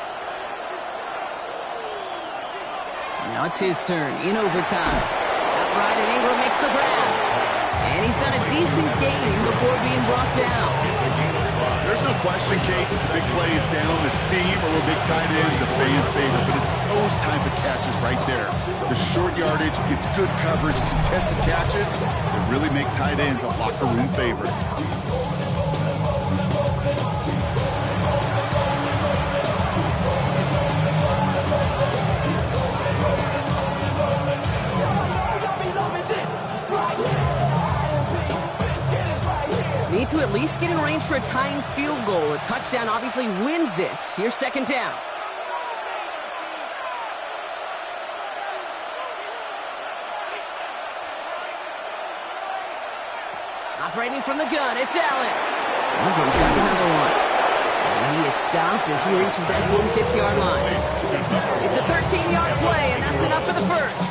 Now it's his turn in overtime. Outright, and Ingram makes the grab. And he's done a decent game before being brought down. There's no question, Kate, big plays down the seam or big tight ends a fan favorite, but it's those type of catches right there. The short yardage, gets good coverage, contested catches that really make tight ends a locker room favorite. Need to at least get in range for a tying field goal. A touchdown obviously wins it. Here's second down. Operating from the gun, it's Allen. Ingram's got another one. And he is stopped as he reaches that 46-yard line. It's a 13-yard play, and that's enough for the first.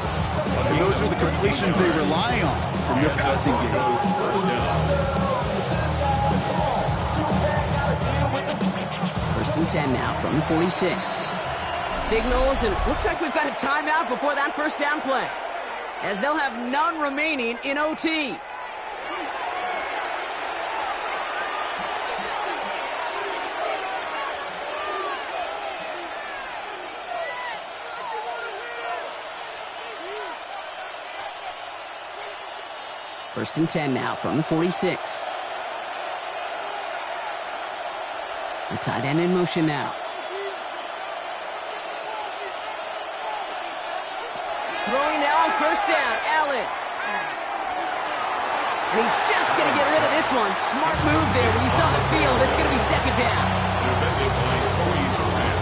And those are the completions they rely on from their passing game. First down. First and 10 now from the 46. Signals, and looks like we've got a timeout before that first down play, as they'll have none remaining in OT. First and 10 now from the 46. The tight end in motion now. Throwing now on first down, Allen. And he's just going to get rid of this one. Smart move there when you saw the field. It's going to be second down. Defended by Cody Durant.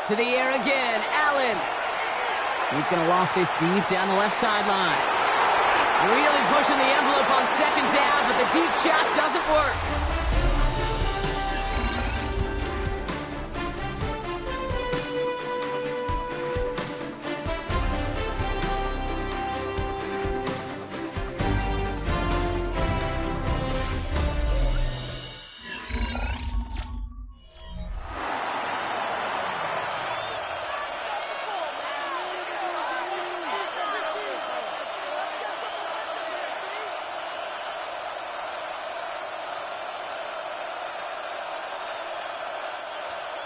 To the air again, Allen. He's going to loft this deep down the left sideline. Really pushing the envelope on second down, but the deep shot doesn't work.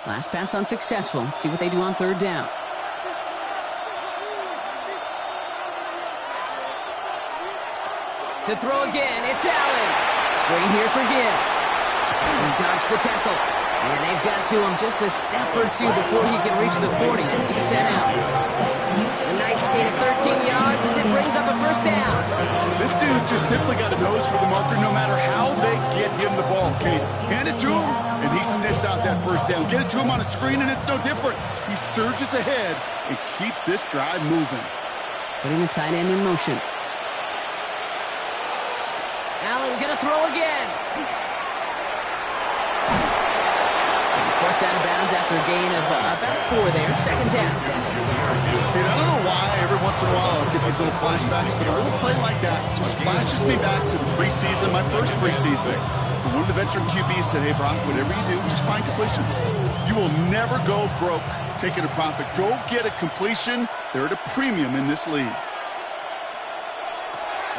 Last pass unsuccessful. Let's see what they do on third down. To throw again, it's Allen. Screen here for Gibbs. He dodged the tackle. And they've got to him just a step or two before he can reach the 40 as he's sent out. A nice gain of 13 yards as it brings up a first down. This dude just simply got a nose for the marker no matter how they get him the ball, Kate. Hand it to him, and he sniffs out that first down. Get it to him on a screen, and it's no different. He surges ahead and keeps this drive moving. Putting the tight end in motion. Allen gonna throw again. He's forced out of bounds after a gain of about 4 there. Second down. Kate, I don't know why every once in a while I'll get these little flashbacks, but a little play like that just flashes me back to the preseason, my first preseason. And one of the veteran QBs said, hey, Brock, whatever you do, just find completions. You will never go broke taking a profit. Go get a completion. They're at a premium in this league.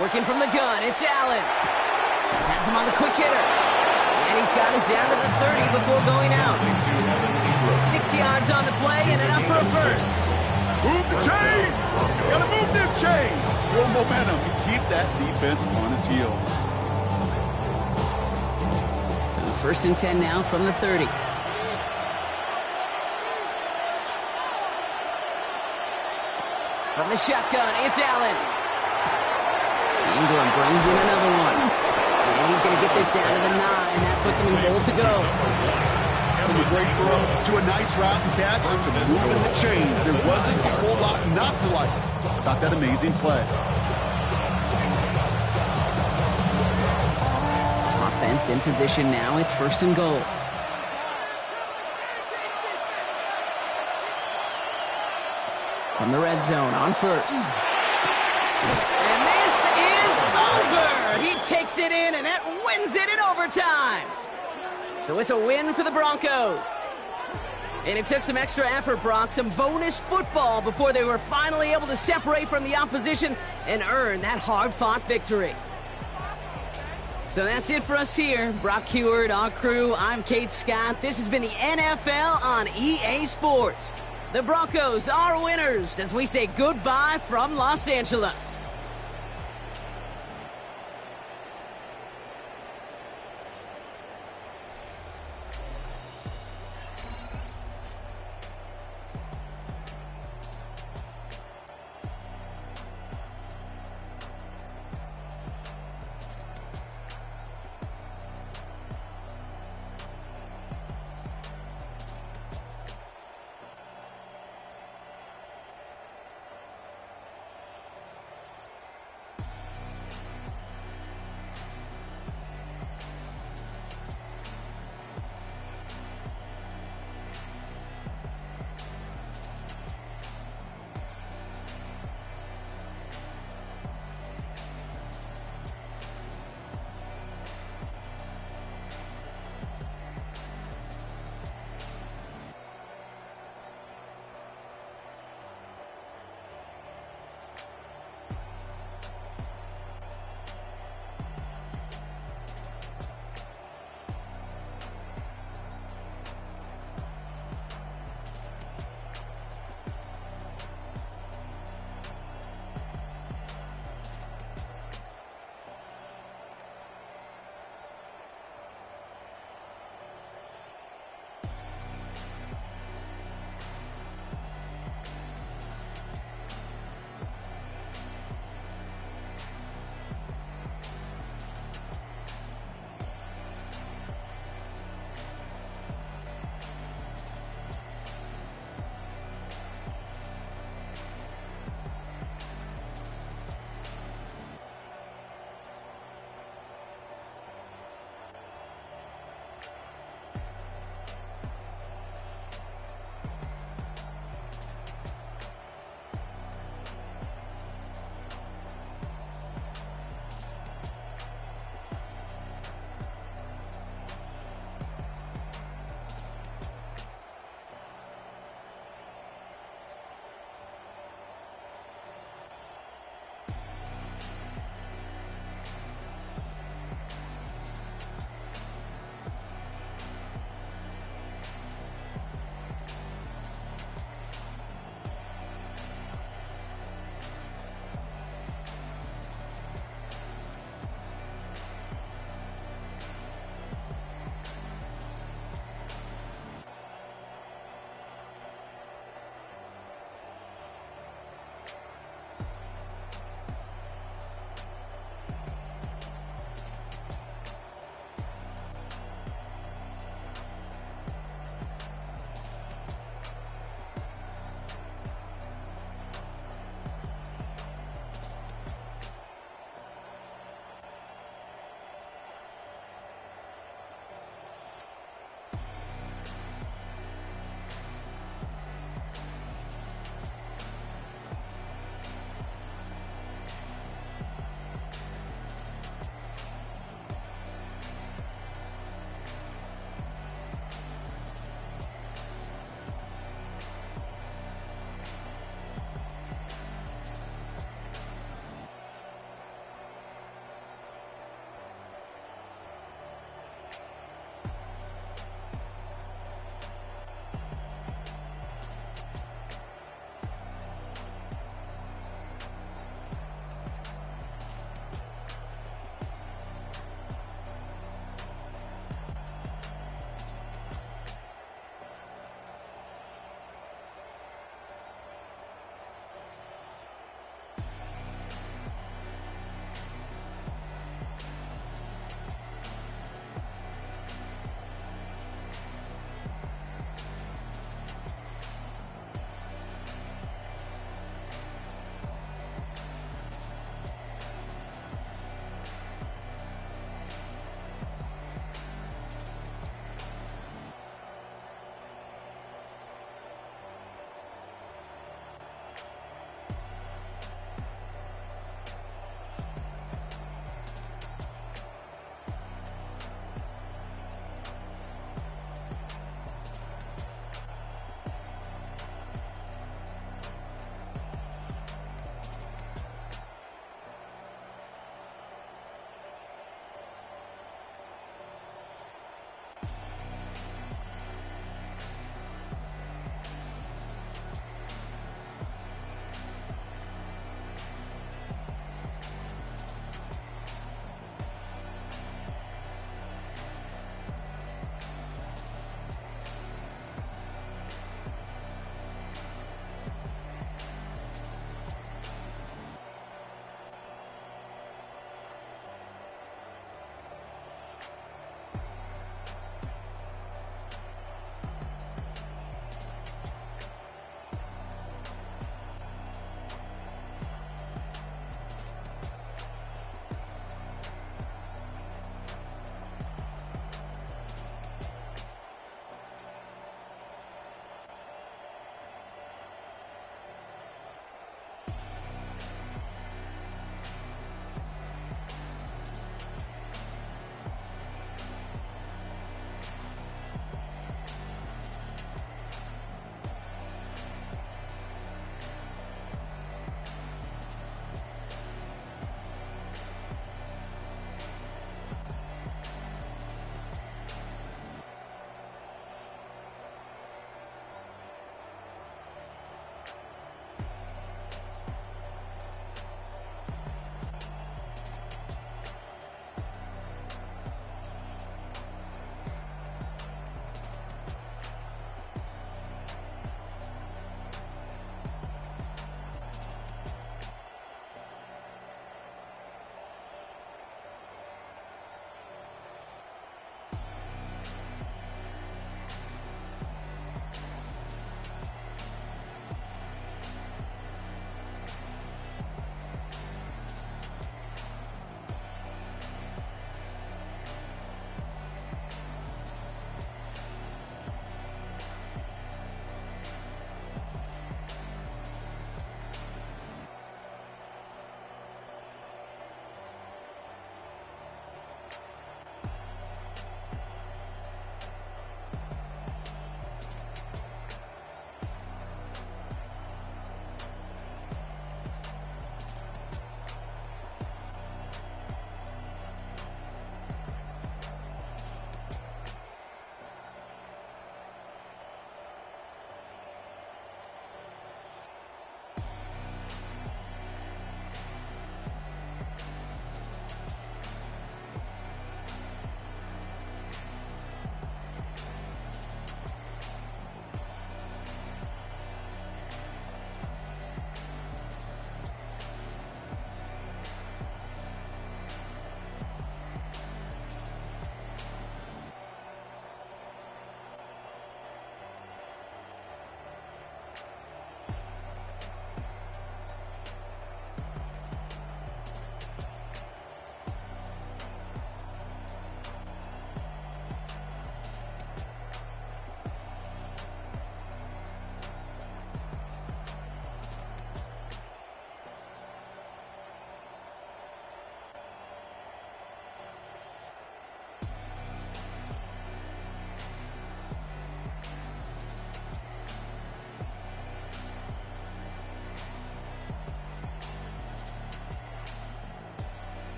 Working from the gun, it's Allen. Has him on the quick hitter. And he's got him down to the 30 before going out. 6 yards on the play and enough for a first. Move the chains! Gotta move them chains! Build momentum and keep that defense on its heels. So first and 10 now from the 30. From the shotgun, it's Allen. Ingram brings in another one. And he's going to get this down to the 9. That puts him in goal to go. From a great throw to a nice route and catch to moving the chains. There wasn't a whole lot not to like about that amazing play. Offense in position now. It's first and goal. From the red zone on first. And this is over. He takes it in, and that wins it in overtime. So it's a win for the Broncos. And it took some extra effort, Brock, some bonus football before they were finally able to separate from the opposition and earn that hard-fought victory. So that's it for us here. Brock Huard, our crew, I'm Kate Scott. This has been the NFL on EA Sports. The Broncos are winners as we say goodbye from Los Angeles.